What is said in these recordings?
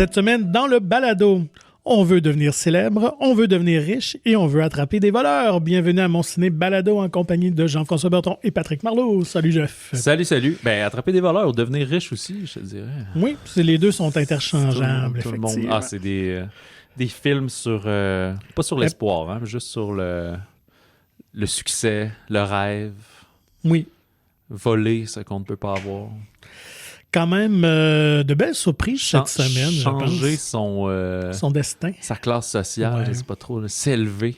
Cette semaine, dans le balado, on veut devenir célèbre, on veut devenir riche et on veut attraper des voleurs. Bienvenue à mon ciné balado en compagnie de Jean-François Berton et Patrick Marleau. Salut Jeff. Salut. Ben, attraper des voleurs ou devenir riche aussi, je te dirais. Oui, les deux sont interchangeables, tout le monde. effectivement. Ah, c'est des films sur... pas sur l'espoir, hein, mais juste sur le succès, le rêve. Oui. Voler ce qu'on ne peut pas avoir. Quand même de belles surprises cette semaine, je pense. Changer son destin. Sa classe sociale, je sais pas trop, s'élever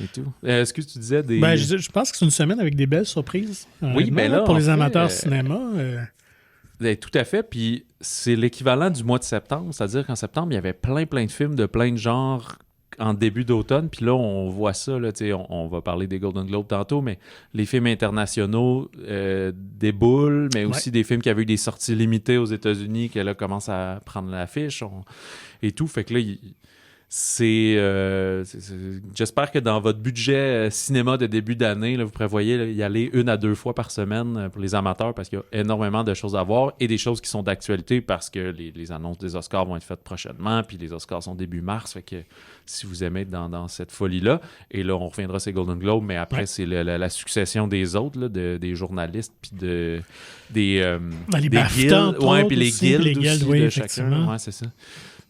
et tout. Est-ce que tu disais des... Ben, je pense que c'est une semaine avec des belles surprises. Oui, mais là, pour les amateurs cinéma. Tout à fait, puis c'est l'équivalent du mois de septembre, c'est-à-dire qu'en septembre, il y avait plein de films de plein de genres en début d'automne, puis là, on voit ça, là, on va parler des Golden Globes tantôt, mais les films internationaux déboulent, mais aussi des films qui avaient eu des sorties limitées aux États-Unis, qui là commencent à prendre l'affiche et tout, fait que là, j'espère que dans votre budget cinéma de début d'année, là, vous prévoyez y aller 1 à 2 fois par semaine pour les amateurs parce qu'il y a énormément de choses à voir et des choses qui sont d'actualité parce que les annonces des Oscars vont être faites prochainement puis les Oscars sont début mars, fait que si vous aimez être dans cette folie-là, et là on reviendra sur les Golden Globes, mais après c'est la succession des autres, là, des journalistes puis des BAFTA, guildes, puis les guildes aussi oui, de chacun, ouais, c'est ça.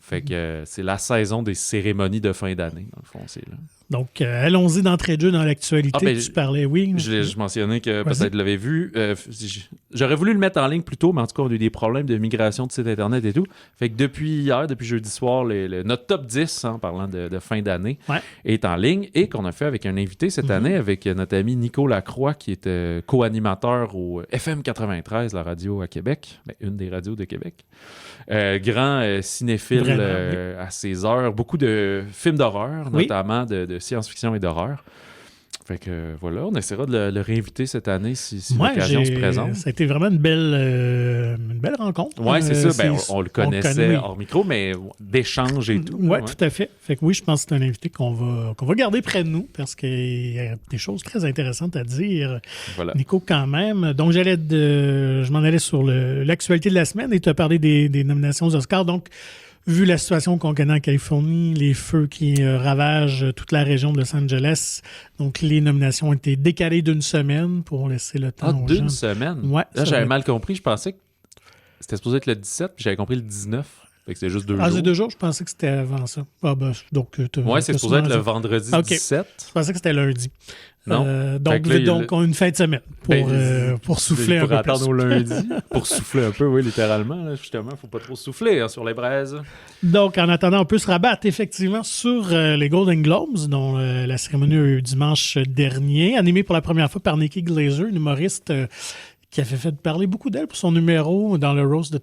Fait que c'est la saison des cérémonies de fin d'année, dans le fond, c'est là. Donc, allons-y d'entrée de jeu dans l'actualité. Tu parlais, oui. Je mentionnais que peut-être vous l'avez vu. J'aurais voulu le mettre en ligne plus tôt, mais en tout cas, on a eu des problèmes de migration de site Internet et tout. Fait que depuis hier, depuis jeudi soir, notre top 10, en parlant de fin d'année, est en ligne et qu'on a fait avec un invité cette année, avec notre ami Nico Lacroix, qui est co-animateur au FM 93, la radio à Québec, une des radios de Québec. Grand cinéphile à ses heures. Beaucoup de films d'horreur, notamment de science-fiction et d'horreur. Fait que voilà, on essaiera de le réinviter cette année si l'occasion se présente. Ça a été vraiment une belle rencontre. Oui, c'est ça. Ben, on le connaissait hors micro, mais d'échange et tout. Oui, tout à fait. Fait que oui, je pense que c'est un invité qu'on va garder près de nous parce qu'il y a des choses très intéressantes à dire. Voilà. Nico, quand même. Donc, je m'en allais sur l'actualité de la semaine et tu as parlé des nominations aux Oscars. Donc, vu la situation qu'on connaît en Californie, les feux qui ravagent toute la région de Los Angeles, donc les nominations ont été décalées d'1 semaine pour laisser le temps aux gens. D'une semaine? Ouais. Là, j'avais mal compris. Je pensais que c'était supposé être le 17, puis j'avais compris le 19. Fait que c'était juste 2 jours. Ah, c'est 2 jours? Je pensais que c'était avant ça. Ah, ben, donc... Ouais, c'est supposé être le vendredi 17. Je pensais que c'était lundi. Non. Donc, on a une fin de semaine pour souffler un peu plus. Pour attendre au lundi, pour souffler un peu, oui, littéralement. Là, justement, il ne faut pas trop souffler sur les braises. Donc, en attendant, on peut se rabattre effectivement sur les Golden Globes, dont la cérémonie a eu dimanche dernier, animée pour la première fois par Nikki Glaser, une humoriste qui avait fait parler beaucoup d'elle pour son numéro dans le roast de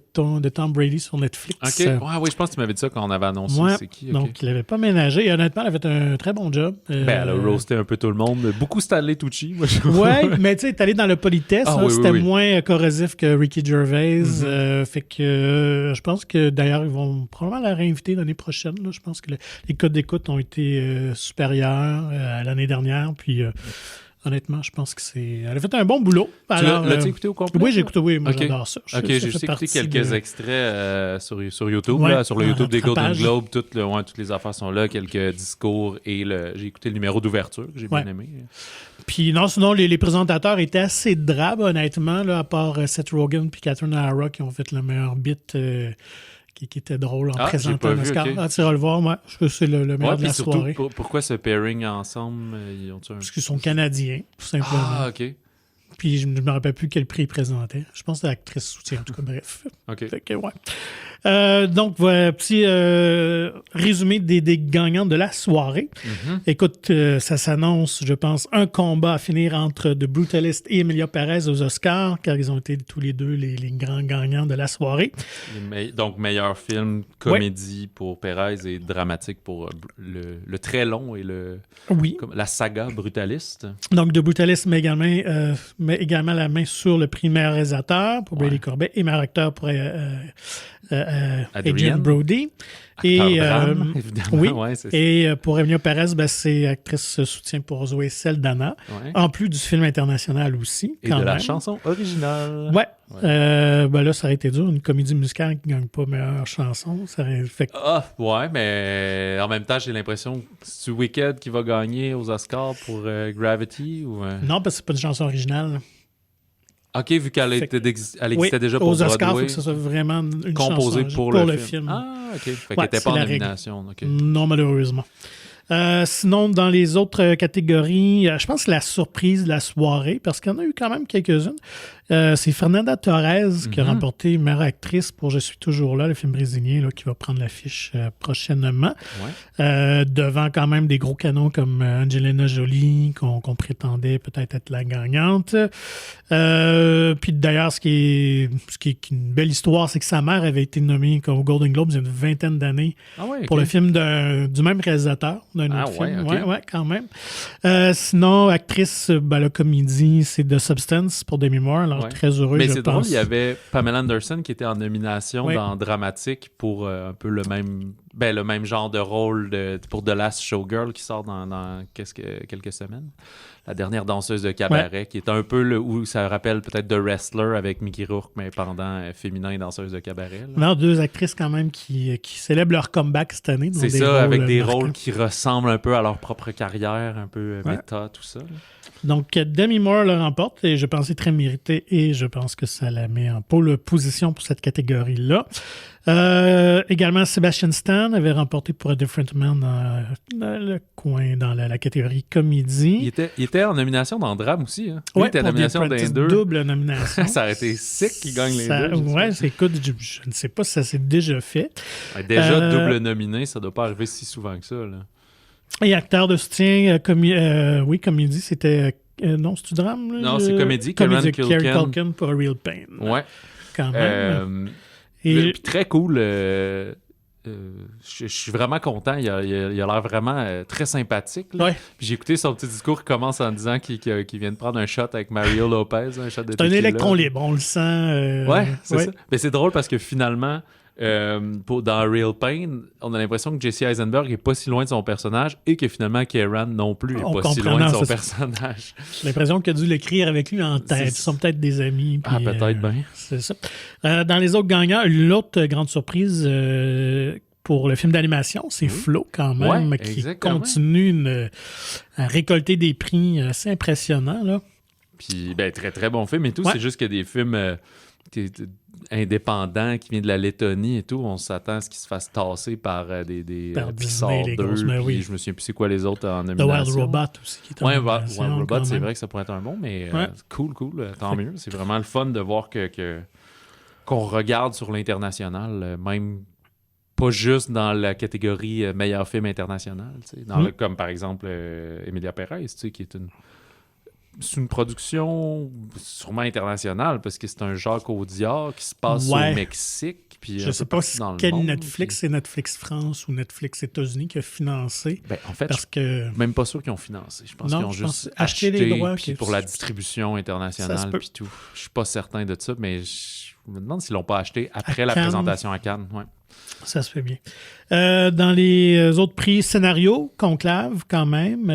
Tom Brady sur Netflix. OK. Oui, je pense que tu m'avais dit ça quand on avait annoncé c'est qui. Okay. Donc, il n'avait pas ménagé. Et honnêtement, elle a fait un très bon job. Elle a roasté un peu tout le monde. Beaucoup Stanley Tucci. Oui, mais tu sais, t'es allé dans le politesse. C'était moins corrosif que Ricky Gervais. Fait que je pense que, d'ailleurs, ils vont probablement la réinviter l'année prochaine. Là. Je pense que les codes d'écoute ont été supérieurs à l'année dernière. Puis... honnêtement, je pense que elle a fait un bon boulot. L'as-tu écouté au complet? Oui, j'ai écouté, oui. Moi, j'adore ça. J'ai juste écouté quelques extraits sur YouTube. Là, sur le YouTube des Golden Globes, toutes les affaires sont là, quelques discours. Et j'ai écouté le numéro d'ouverture que j'ai bien aimé. Puis non, sinon, les présentateurs étaient assez drabes, honnêtement, là, à part Seth Rogen et Catherine O'Hara qui ont fait le meilleur bit... qui était drôle en présentant un Oscar. Okay. Tu vas le voir, moi. Je pense que c'est le meilleur de la soirée. Pourquoi ce pairing ensemble? Parce qu'ils sont canadiens, tout simplement. Ah, OK. Puis je ne me rappelle plus quel prix ils présentaient. Je pense que c'est l'actrice soutien, en tout cas, bref. OK. Fait que, donc, voilà, petit résumé des gagnants de la soirée. Écoute, ça s'annonce, je pense, un combat à finir entre The Brutalist et Emilia Pérez aux Oscars, car ils ont été tous les deux les grands gagnants de la soirée. Donc, meilleur film, comédie pour Pérez et dramatique pour le très long et la saga Brutalist. Donc, The Brutalist met également la main sur le prix meilleur réalisateur pour Brady Corbet et meilleur acteur pour Adrienne Brody. Et, oui, ouais, c'est et pour Emilia Perez, c'est actrice soutien pour Zoé Saldana, en plus du film international aussi. Et de la chanson originale. Ouais. Là, ça aurait été dur, une comédie musicale qui ne gagne pas meilleure chanson. Ça aurait fait... ouais, mais en même temps, j'ai l'impression que c'est Wicked qui va gagner aux Oscars pour Gravity ou... Non, parce que c'est pas une chanson originale. OK, vu qu'elle existait déjà pour aux Oscars, Broadway. Il faut que ce soit vraiment une composée chanson pour le film. Ah, OK. Fait qu'elle n'était pas en nomination. Okay. Non, malheureusement. Sinon, dans les autres catégories, je pense que la surprise de la soirée, parce qu'il y en a eu quand même quelques-unes, c'est Fernanda Torres qui a remporté meilleure actrice pour Je suis toujours là, le film brésilien qui va prendre l'affiche prochainement. Ouais. Devant quand même des gros canons comme Angelina Jolie, qu'on prétendait peut-être être la gagnante. Puis d'ailleurs, ce qui est une belle histoire, c'est que sa mère avait été nommée aux Golden Globes il y a une vingtaine d'années pour le film du même réalisateur d'un autre film. Okay. Ouais, quand même. Sinon, actrice, la comédie, c'est The Substance pour Demi Moore. Alors, très heureux, mais c'est drôle, il y avait Pamela Anderson qui était en nomination dans Dramatique pour un peu le même genre de rôle pour The Last Showgirl qui sort dans quelques semaines. La dernière danseuse de cabaret, qui est un peu où ça rappelle peut-être The Wrestler avec Mickey Rourke, mais pendant féminin et danseuse de cabaret. Non, deux actrices quand même qui célèbrent leur comeback cette année. C'est ça, avec des rôles qui ressemblent un peu à leur propre carrière, un peu méta, tout ça. Là. Donc, Demi Moore le remporte et je pense que c'est très mérité et je pense que ça la met en pole position pour cette catégorie-là. Également, Sebastian Stan avait remporté pour A Different Man dans le coin, dans la catégorie comédie. Il était en nomination dans Drame aussi. Hein? Oui, il était en nomination dans les deux. Double nomination. Ça aurait été sick qu'il gagne les deux. Oui, écoute, je ne sais pas si ça s'est déjà fait. Déjà, double nominé, ça ne doit pas arriver si souvent que ça. Là. Et acteur de soutien, comédie, c'était... non, c'est-tu drame? Non, c'est comédie. Carey Culkin pour A Real Pain. Ouais. Quand même. Puis très cool. Je suis vraiment content. Il a l'air vraiment très sympathique. Ouais. Puis j'ai écouté son petit discours qui commence en disant qu'il vient de prendre un shot avec Mario Lopez, un shot de tequila. C'est un électron libre, on le sent. C'est ça. Mais c'est drôle parce que finalement... dans Real Pain, on a l'impression que Jesse Eisenberg est pas si loin de son personnage et que finalement Kieran non plus est pas si loin de son personnage. J'ai l'impression qu'il a dû l'écrire avec lui en tête. Ils sont peut-être des amis. Puis, peut-être bien. C'est ça. Dans les autres gagnants, l'autre grande surprise pour le film d'animation, c'est Flo quand même, qui continue à récolter des prix assez impressionnants. Là. Puis très très bon film et tout. C'est juste que des films... indépendant qui vient de la Lettonie et tout, on s'attend à ce qu'il se fasse tasser par des Pixar 2, puis je me souviens plus c'est quoi les autres en nomination. The Wild Robot aussi qui est en nomination. Wild Robot, c'est vrai que ça pourrait être un bon, mais cool, tant mieux. C'est vraiment le fun de voir qu'on regarde sur l'international, même pas juste dans la catégorie meilleur film international, comme par exemple Emilia Perez, qui est c'est une production sûrement internationale parce que c'est un Jacques Audiard qui se passe au Mexique. Puis je ne sais pas quel Netflix, c'est Netflix France ou Netflix États-Unis qui a financé. En fait, parce que... même pas sûr qu'ils ont financé. Je pense qu'ils ont juste acheté les droits pour la distribution internationale. Puis tout. Je suis pas certain de ça, mais je me demande s'ils l'ont pas acheté après la présentation à Cannes. Ouais. Ça se fait bien. Dans les autres prix, scénario, Conclave quand même,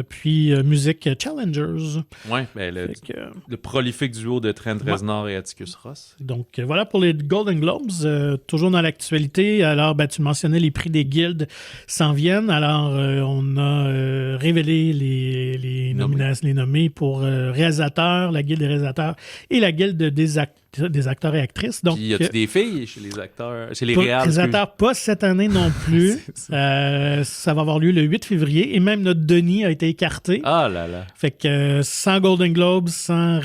puis musique, Challengers. Oui, le prolifique duo de Trent Reznor et Atticus Ross. Donc voilà pour les Golden Globes, toujours dans l'actualité. Alors, tu mentionnais les prix des guildes s'en viennent. Alors, on a révélé les nommés pour réalisateurs, la guilde des réalisateurs et la guilde des acteurs et actrices. Donc, puis y a-t-il des filles chez les acteurs, chez les réalisateurs? Pas cette année non plus. Ça va avoir lieu le 8 février et même notre Denis a été écarté. Ah là là. Fait que sans Golden Globes, sans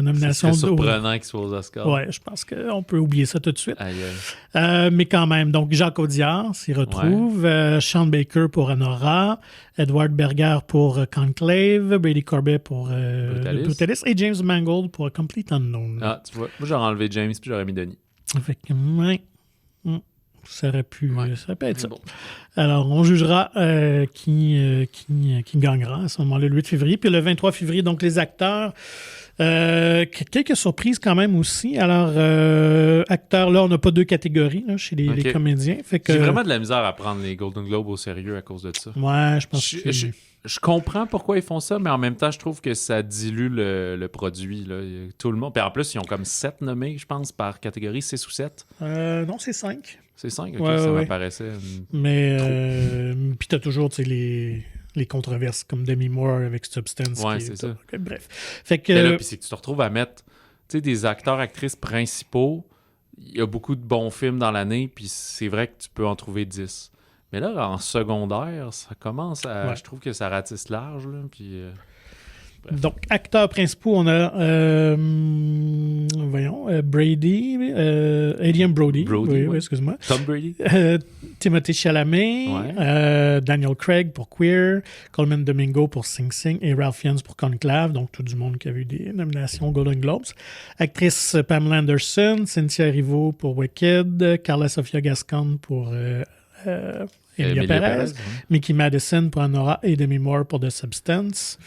nomination. C'est surprenant qu'il soit aux Oscars. Ouais, je pense qu'on peut oublier ça tout de suite. Mais quand même, donc Jacques Audiard s'y retrouve, Sean Baker pour Anora, Edward Berger pour Conclave, Brady Corbet pour Brutalist et James Mangold pour Complete Unknown. Ah, tu vois, moi j'aurais enlevé James puis j'aurais mis Denis. Fait que, Ça aurait pu être ça. Bon. Alors, on jugera qui gagnera à ce moment-là, le 8 février. Puis le 23 février, donc les acteurs. Quelques surprises quand même aussi. Alors, acteurs, là, on n'a pas 2 catégories là, chez les comédiens. J'ai vraiment de la misère à prendre les Golden Globes au sérieux à cause de ça. Ouais, je pense que... Je comprends pourquoi ils font ça, mais en même temps, je trouve que ça dilue le produit. Là. Tout le monde. Puis en plus, ils ont comme 7 nommés, je pense, par catégorie, 6 ou 7. Non, c'est 5. C'est 5, ok, ça m'apparaissait. Mais, puis t'as toujours, tu sais, les controverses comme Demi Moore avec Substance. Ouais, c'est ça. Okay, bref. Fait que... Mais là, puis c'est que tu te retrouves à mettre, tu sais, des acteurs, actrices principaux. Il y a beaucoup de bons films dans l'année, puis c'est vrai que tu peux en trouver 10. Mais là, en secondaire, ça commence à... Ouais. Je trouve que ça ratisse large, là, puis... Donc, acteurs principaux, on a Brady, Adrien Brody. Oui, excuse-moi. Tom Brady. Timothée Chalamet, Daniel Craig pour Queer, Coleman Domingo pour Sing Sing et Ralph Fiennes pour Conclave, donc tout du monde qui a eu des nominations Golden Globes. Actrice Pamela Anderson, Cynthia Erivo pour Wicked, Carla Sofia Gascon pour Emilia Perez, Mickey Madison pour Anora et Demi Moore pour The Substance.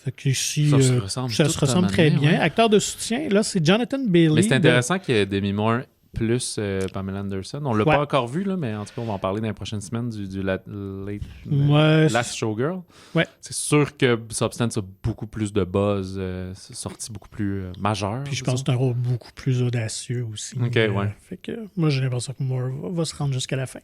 Fait que ici, ça se ressemble très bien. Ouais. Acteur de soutien, là, c'est Jonathan Bailey. Mais c'est intéressant qu'il y ait Demi Moore plus Pamela Anderson. On l'a pas encore vu, là, mais en tout cas, on va en parler dans les prochaines semaines du Last Showgirl. Ouais. C'est sûr que Substance a beaucoup plus de buzz, c'est sorti beaucoup plus majeur. Puis je pense que c'est un rôle beaucoup plus audacieux aussi. OK, ouais. Fait que moi, j'ai l'impression que Moore va se rendre jusqu'à la fin.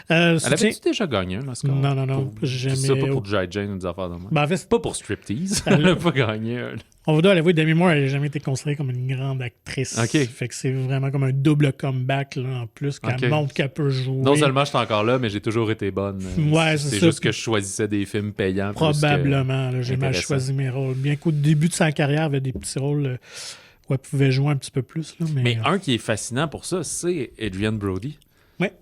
Elle avait-tu déjà gagné un Oscar? Non. Jamais... C'est pas pour G.I. Jane ou des affaires de moi. Ben, en fait, pas pour Striptease. Elle n'a pas gagné. On va dire, l'avouer, Demi Moore, elle n'a jamais été considérée comme une grande actrice. Okay. Fait que c'est vraiment comme un double comeback, là, en plus, qu'elle montre qu'elle peut jouer. Non seulement je suis encore là, mais j'ai toujours été bonne. Ouais, c'est juste que je choisissais des films payants. Probablement. Là, j'ai mal choisi mes rôles. Bien qu'au début de sa carrière, elle avait des petits rôles où elle pouvait jouer un petit peu plus. Là, mais un qui est fascinant pour ça, c'est Adrien Brody. Ouais.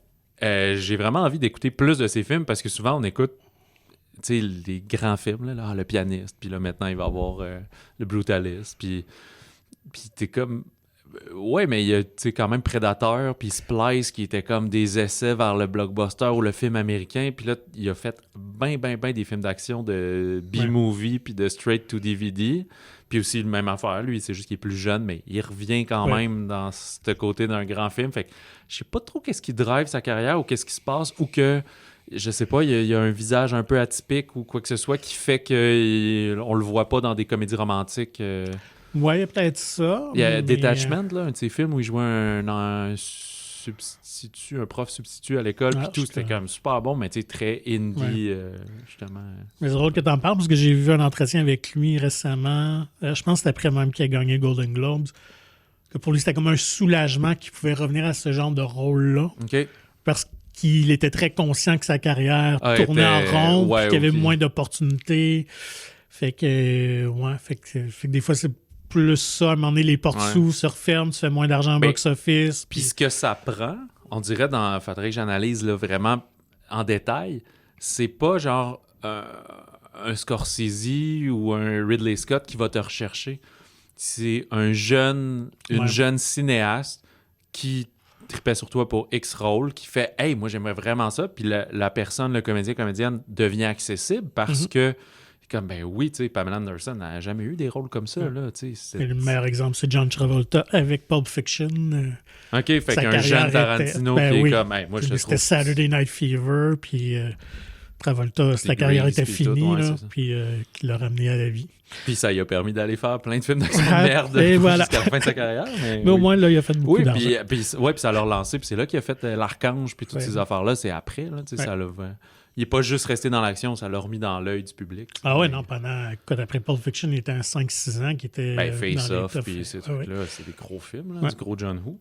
J'ai vraiment envie d'écouter plus de ses films parce que souvent, on écoute tu sais, les grands films, là, Le Pianiste, puis là, maintenant, il va y avoir Le Brutalist, puis t'es comme... Ouais, mais il y a quand même Predator, puis Splice, qui était comme des essais vers le blockbuster ou le film américain, puis là, il a fait ben des films d'action de B-movie, puis de straight-to-DVD, puis aussi le même affaire, lui, c'est juste qu'il est plus jeune, mais il revient quand même dans ce côté d'un grand film, fait que je sais pas trop qu'est-ce qui drive sa carrière, ou qu'est-ce qui se passe, ou que... Je sais pas, il y a un visage un peu atypique ou quoi que ce soit qui fait qu'on le voit pas dans des comédies romantiques. Ouais, il y a peut-être ça. Il y a Detachment, là, un de ces films où il jouait un substitut, un prof substitut à l'école, puis tout, c'était quand même super bon, mais tu sais, très indie, justement. Mais c'est drôle que tu en parles, parce que j'ai vu un entretien avec lui récemment. Je pense que c'était après même qu'il a gagné Golden Globes. Que pour lui, c'était comme un soulagement qu'il pouvait revenir à ce genre de rôle-là. OK. Parce qu'il était très conscient que sa carrière tournait en rond, qu'il y avait moins d'opportunités. Fait que des fois, c'est plus ça. À un moment donné, les portes s'ouvrent, se referment, tu fais moins d'argent en box-office. Puis ce que ça prend, on dirait, faudrait que j'analyse là, vraiment en détail, c'est pas genre un Scorsese ou un Ridley Scott qui va te rechercher. C'est une jeune cinéaste qui tripait sur toi pour X rôle, qui fait « Hey, moi, j'aimerais vraiment ça », puis la personne, le comédienne devient accessible parce que, comme, ben oui, tu sais, Pamela Anderson n'a jamais eu des rôles comme ça, là, tu sais. Le meilleur exemple, c'est John Travolta avec Pulp Fiction. OK, fait qu'un jeune Tarantino qui est comme « Hey, moi, je te trouve... » C'était Saturday Night Fever, puis Travolta, sa carrière était finie, puis qu'il l'a ramené à la vie. Puis ça lui a permis d'aller faire plein de films d'action de merde jusqu'à la fin de sa carrière. Mais au moins, là, il a fait beaucoup d'argent. Puis ça l'a relancé. Puis c'est là qu'il a fait l'Archange. Puis toutes ces affaires-là, c'est après. Là, ça l'a... Il n'est pas juste resté dans l'action, ça l'a remis dans l'œil du public. Ah ouais, non, après Pulp Fiction, il était à 5-6 ans qui était Face-Off, puis ces trucs-là, c'est des gros films, là, du gros John Woo.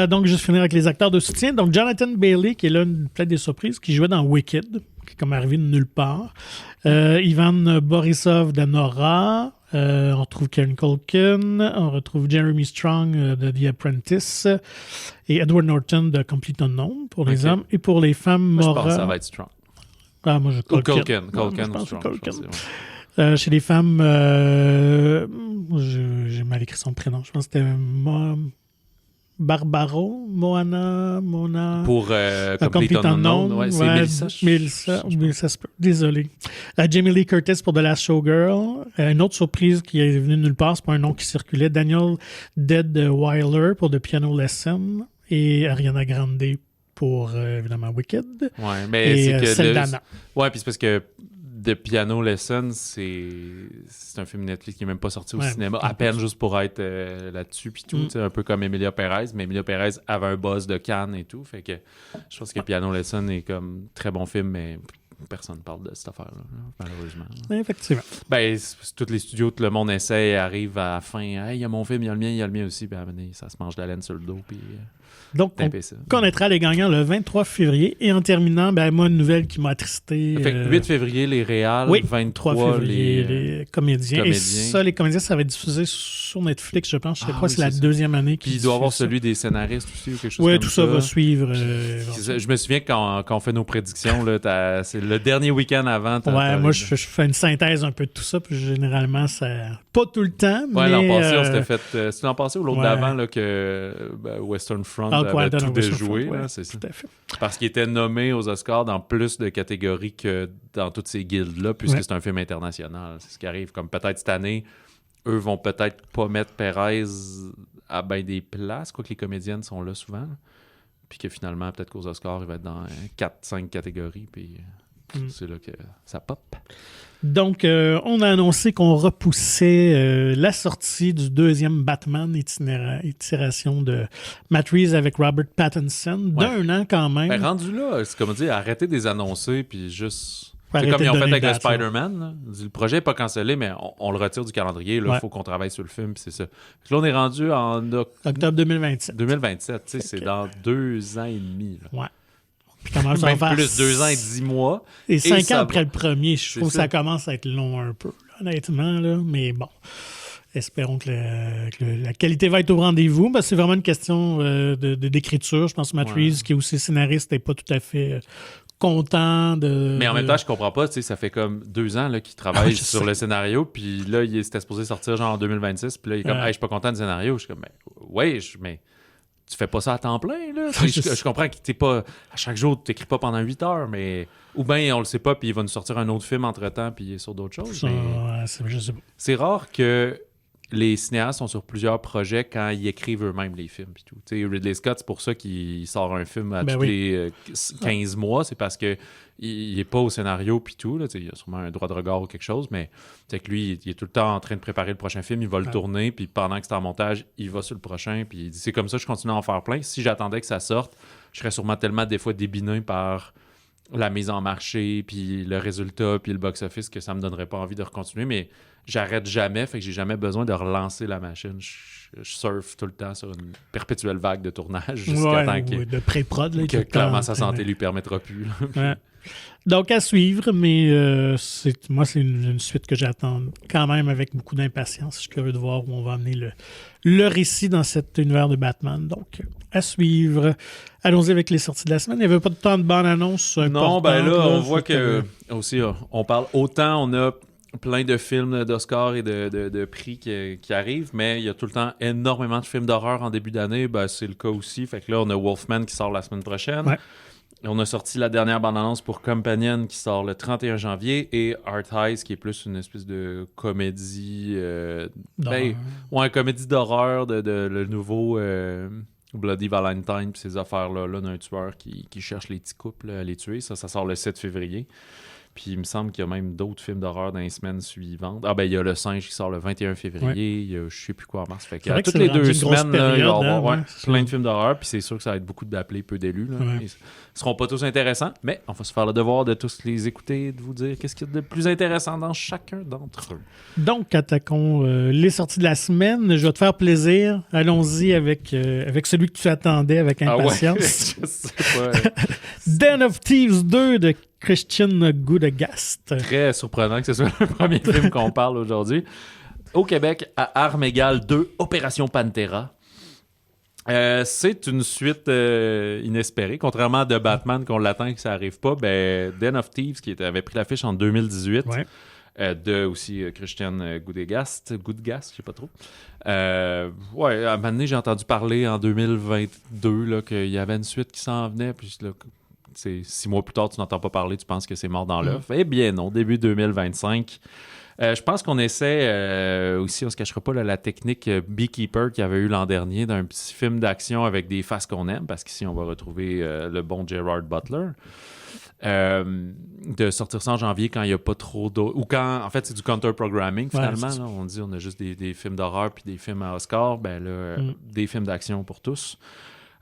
Donc, juste finir avec les acteurs de soutien. Donc, Jonathan Bailey, qui est là, peut-être des surprises, qui jouait dans Wicked, qui est comme arrivé de nulle part. Ivan Borisov d'Anora. On retrouve Kieran Culkin. On retrouve Jeremy Strong de The Apprentice. Et Edward Norton de Complete Unknown pour les hommes. Et pour les femmes, Maura... Je pense que ça va être Strong. Ah, moi, Culkin ou Strong. Chez les femmes, j'ai mal écrit son prénom. Je pense que c'était Barbaro, Mona... Pour Complete Unknown. Ouais, c'est Melissa, désolé. Jamie Lee Curtis pour The Last Showgirl. Une autre surprise qui est venue de nulle part, c'est pas un nom qui circulait. Daniel Deadwyler pour The Piano Lesson. Et Ariana Grande pour, évidemment, Wicked. Ouais, mais et c'est que Saldana. Ouais, puis c'est parce que The Piano Lesson, c'est un film Netflix qui n'est même pas sorti au cinéma, à peine juste pour être là-dessus, puis tout, un peu comme Emilia Pérez, mais Emilia Pérez avait un buzz de Cannes et tout, fait que je pense que Piano Lesson est comme très bon film, mais personne ne parle de cette affaire-là, malheureusement. Effectivement. Ben, tous les studios, tout le monde essaie, arrive à la fin, hey, il y a mon film, il y a le mien aussi, puis ça se mange de la laine sur le dos, puis... Donc, on connaîtra les gagnants le 23 février. Et en terminant, moi, une nouvelle qui m'a attristé. Fait que 8 février, les réals, 23 février, les comédiens. Et ça, les comédiens, ça va être diffusé sur Netflix, je pense. Je ne sais pas si c'est la deuxième année. Puis il doit y avoir celui des scénaristes aussi ou quelque chose comme ça. Oui, tout ça va suivre. Je me souviens quand on fait nos prédictions, là, c'est le dernier week-end avant. Moi, je fais une synthèse un peu de tout ça. Puis généralement, ça... Pas tout le temps, mais... l'an passé, on s'était fait... C'est l'an passé ou l'autre d'avant là, que Western Front avait tout déjoué. C'est ça. Parce qu'il était nommé aux Oscars dans plus de catégories que dans toutes ces guildes-là, puisque c'est un film international. C'est ce qui arrive. Comme peut-être cette année, eux vont peut-être pas mettre Perez à ben des places, quoique les comédiennes sont là souvent. Puis que finalement, peut-être qu'aux Oscars, il va être dans 4-5 catégories, puis c'est là que ça pop. Donc, on a annoncé qu'on repoussait la sortie du deuxième Batman itération de Matt Reeves avec Robert Pattinson d'un an quand même. Ben, rendu là, c'est comme dire, arrêtez de les annoncer puis juste... C'est comme ils ont fait avec le Spider-Man. Là. Le projet n'est pas cancellé, mais on le retire du calendrier. Il faut qu'on travaille sur le film, puis c'est ça. Puis là, on est rendu en octobre 2027. 2027, tu sais, c'est dans 2 ans et demi. Là. Ouais. Puis comment ça va faire plus 2 ans et 10 mois. Et 5 ans après le premier, je trouve que ça commence à être long un peu, là, honnêtement. Là. Mais bon, espérons que la qualité va être au rendez-vous. C'est vraiment une question d'écriture. Je pense que Matt Reeves, qui est aussi scénariste, n'est pas tout à fait content de... Mais en même temps, je comprends pas. Ça fait comme 2 ans là, qu'il travaille sur le scénario. Puis là, c'était supposé sortir genre en 2026. Puis là, il est comme, hey, je suis pas content du scénario. Je suis comme, mais tu fais pas ça à temps plein, là. Je comprends que t'es pas... À chaque jour, tu n'écris pas pendant 8 heures, mais... Ou bien, on le sait pas, puis il va nous sortir un autre film entre-temps, puis il est sur d'autres choses. Je sais pas. C'est rare que les cinéastes sont sur plusieurs projets quand ils écrivent eux-mêmes les films. Puis tout. Ridley Scott, c'est pour ça qu'il sort un film à tous les 15 mois. C'est parce que il n'est pas au scénario puis tout. Là, il a sûrement un droit de regard ou quelque chose, mais c'est que lui, il est tout le temps en train de préparer le prochain film. Il va le tourner, puis pendant que c'est en montage, il va sur le prochain. Puis il dit, c'est comme ça que je continue à en faire plein. Si j'attendais que ça sorte, je serais sûrement tellement des fois débiné par la mise en marché, puis le résultat, puis le box-office que ça me donnerait pas envie de recontinuer. Mais j'arrête jamais, fait que j'ai jamais besoin de relancer la machine. Je surfe tout le temps sur une perpétuelle vague de tournage jusqu'à temps de pré-prod. Là, que clairement sa santé lui permettra plus. Donc, à suivre, mais moi, c'est une suite que j'attends quand même avec beaucoup d'impatience. Je suis curieux de voir où on va amener le récit dans cet univers de Batman. Donc, à suivre. Allons-y avec les sorties de la semaine. Il n'y avait pas de temps de bande-annonce. Non, on voit que aussi, on parle autant, on a plein de films d'Oscar et de prix qui arrivent, mais il y a tout le temps énormément de films d'horreur en début d'année. C'est le cas aussi. Fait que là, on a Wolfman qui sort la semaine prochaine. Ouais. On a sorti la dernière bande-annonce pour Companion qui sort le 31 janvier et Art Eyes qui est plus une espèce de comédie... comédie d'horreur de le nouveau Bloody Valentine puis ces affaires-là d'un tueur qui cherche les petits couples à les tuer. Ça sort le 7 février. Puis il me semble qu'il y a même d'autres films d'horreur dans les semaines suivantes. Il y a Le Singe qui sort le 21 février. Il y a je sais plus quoi en mars. Fait que toutes les 2 semaines, il va y avoir plein de films d'horreur. Puis c'est sûr que ça va être beaucoup d'appelés, peu d'élus. Ils ne seront pas tous intéressants, mais on va se faire le devoir de tous les écouter et de vous dire qu'est-ce qu'il y a de plus intéressant dans chacun d'entre eux. Donc, attaquons les sorties de la semaine. Je vais te faire plaisir. Allons-y avec celui que tu attendais avec impatience. Je sais pas. Den of Thieves 2 de Christian Gudegast. Très surprenant que ce soit le premier film qu'on parle aujourd'hui. Au Québec, à Armes égales 2, Opération Pantera. C'est une suite inespérée. Contrairement à The Batman, qu'on l'attend et que ça n'arrive pas, Den of Thieves, qui avait pris l'affiche en 2018, de aussi Christian Gudegast, je sais pas trop. À un moment donné, j'ai entendu parler en 2022 là, qu'il y avait une suite qui s'en venait, puis là, 6 mois plus tard, tu n'entends pas parler, tu penses que c'est mort dans l'œuf. Eh bien non, début 2025. Je pense qu'on essaie aussi, on se cachera pas, là, la technique Beekeeper qu'il y avait eu l'an dernier d'un petit film d'action avec des faces qu'on aime, parce qu'ici, on va retrouver le bon Gerard Butler. De sortir ça en janvier quand il n'y a pas trop d'autres... Ou quand, en fait, c'est du counter-programming, finalement. Là, on dit on a juste des films d'horreur puis des films à Oscar. Ben là, des films d'action pour tous.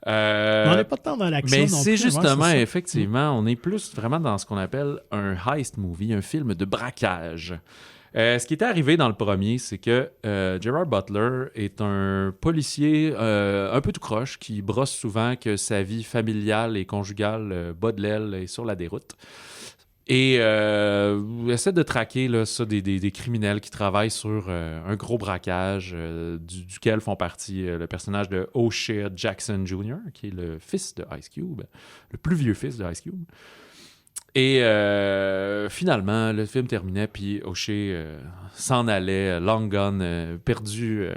On n'est pas tant dans l'action mais non c'est plus, justement, c'est effectivement, on est plus vraiment dans ce qu'on appelle un heist movie, un film de braquage. Ce qui était arrivé dans le premier, c'est que Gerard Butler est un policier un peu tout croche qui brosse souvent que sa vie familiale et conjugale bat de l'aile et sur la déroute. Et essaie de traquer là, ça, des criminels qui travaillent sur un gros braquage duquel font partie le personnage de O'Shea Jackson Jr., qui est le fils de Ice Cube, le plus vieux fils de Ice Cube. Et finalement, le film terminait, puis O'Shea s'en allait, long gone, perdu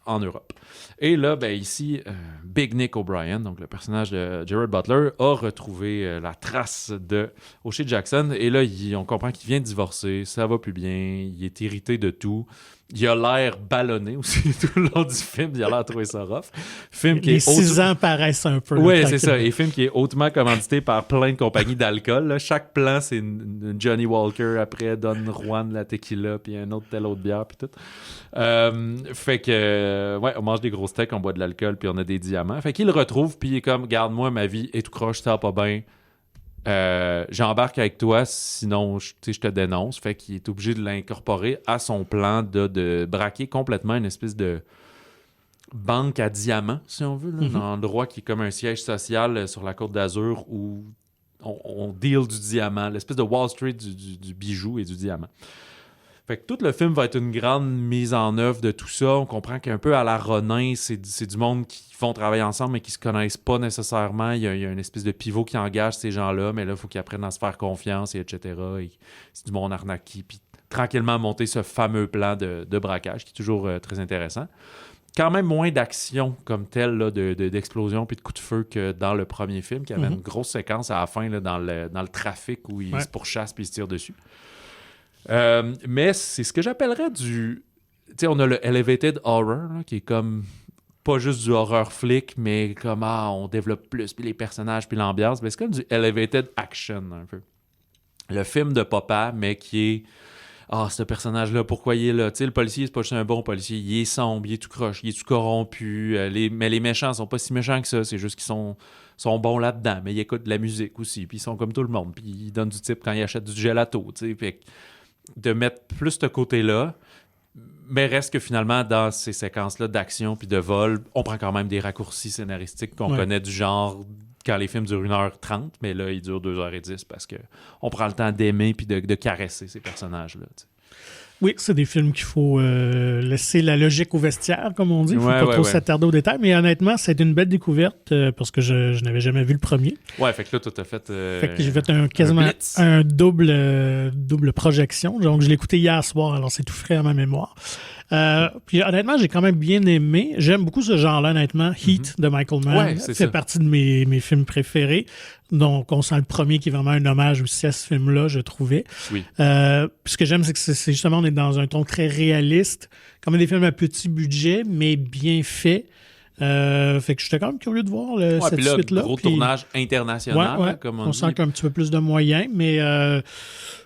en Europe. Et là, ben ici, Big Nick O'Brien, donc le personnage de Gerard Butler, a retrouvé la trace de O'Shea Jackson. Et là, on comprend qu'il vient de divorcer, ça va plus bien, il est irrité de tout. Il a l'air ballonné aussi tout le long du film. Il a l'air de trouver ça rough. Film qui les 6 ans paraissent un peu. Oui, c'est ça. Et film qui est hautement commandité par plein de compagnies d'alcool. Là. Chaque plan, c'est une Johnny Walker, après Don Juan, la tequila, puis un autre telle autre bière, puis tout. Fait que, ouais, on mange des gros steaks, on boit de l'alcool, puis on a des diamants. Fait qu'il le retrouve, puis il est comme, garde-moi, ma vie est tout croche, ça va pas bien. J'embarque avec toi, sinon je te dénonce. Fait qu'il est obligé de l'incorporer à son plan de braquer complètement une espèce de banque à diamants, si on veut, là, un endroit qui est comme un siège social sur la Côte d'Azur où on deal du diamant, l'espèce de Wall Street du bijou et du diamant. Fait que tout le film va être une grande mise en œuvre de tout ça. On comprend qu'un peu à la Ronin, c'est du monde qui font travailler ensemble, mais qui se connaissent pas nécessairement. Il y a une espèce de pivot qui engage ces gens-là, mais là, il faut qu'ils apprennent à se faire confiance, et etc. Et c'est du monde arnaqué. Puis tranquillement monter ce fameux plan de braquage, qui est toujours très intéressant. Quand même moins d'action comme telle, là, d'explosion puis de coups de feu que dans le premier film, qui avait une grosse séquence à la fin là, dans le trafic où ils se pourchassent puis ils se tirent dessus. Mais c'est ce que j'appellerais du... Tu sais, on a le elevated horror, là, qui est comme pas juste du horror flick, mais comme on développe plus, puis les personnages, puis l'ambiance. Mais c'est comme du elevated action, un peu. Le film de papa, mais qui est... ce personnage-là, pourquoi il est là? Tu sais, le policier, c'est pas juste un bon policier. Il est sombre, il est tout croche, il est tout corrompu. Mais les méchants sont pas si méchants que ça. C'est juste qu'ils sont bons là-dedans. Mais ils écoutent de la musique aussi. Puis ils sont comme tout le monde. Puis ils donnent du type quand ils achètent du gelato. Tu sais, puis de mettre plus ce côté-là, mais reste que finalement, dans ces séquences-là d'action puis de vol, on prend quand même des raccourcis scénaristiques qu'on connaît du genre quand les films durent 1h30, mais là, ils durent 2h10 parce qu'on prend le temps d'aimer puis de caresser ces personnages-là. Tu sais. Oui, c'est des films qu'il faut laisser la logique au vestiaire, comme on dit. Il ne faut pas trop s'attarder aux détails. Mais honnêtement, c'est une belle découverte parce que je n'avais jamais vu le premier. Ouais, fait que là, toi, t'as fait... Fait que j'ai fait quasiment un double projection. Donc, je l'ai écouté hier soir, alors c'est tout frais à ma mémoire. Puis honnêtement, j'ai quand même bien aimé. J'aime beaucoup ce genre-là, honnêtement. Heat de Michael Mann fait partie de mes films préférés. Donc, on sent le premier qui est vraiment un hommage aussi à ce film-là, je trouvais. Oui. Puis ce que j'aime, c'est que c'est justement, on est dans un ton très réaliste, comme des films à petit budget, mais bien faits. Fait que j'étais quand même curieux de voir cette suite-là. Gros tournage international. Ouais, comme on sent qu'il y a un petit peu plus de moyens, mais...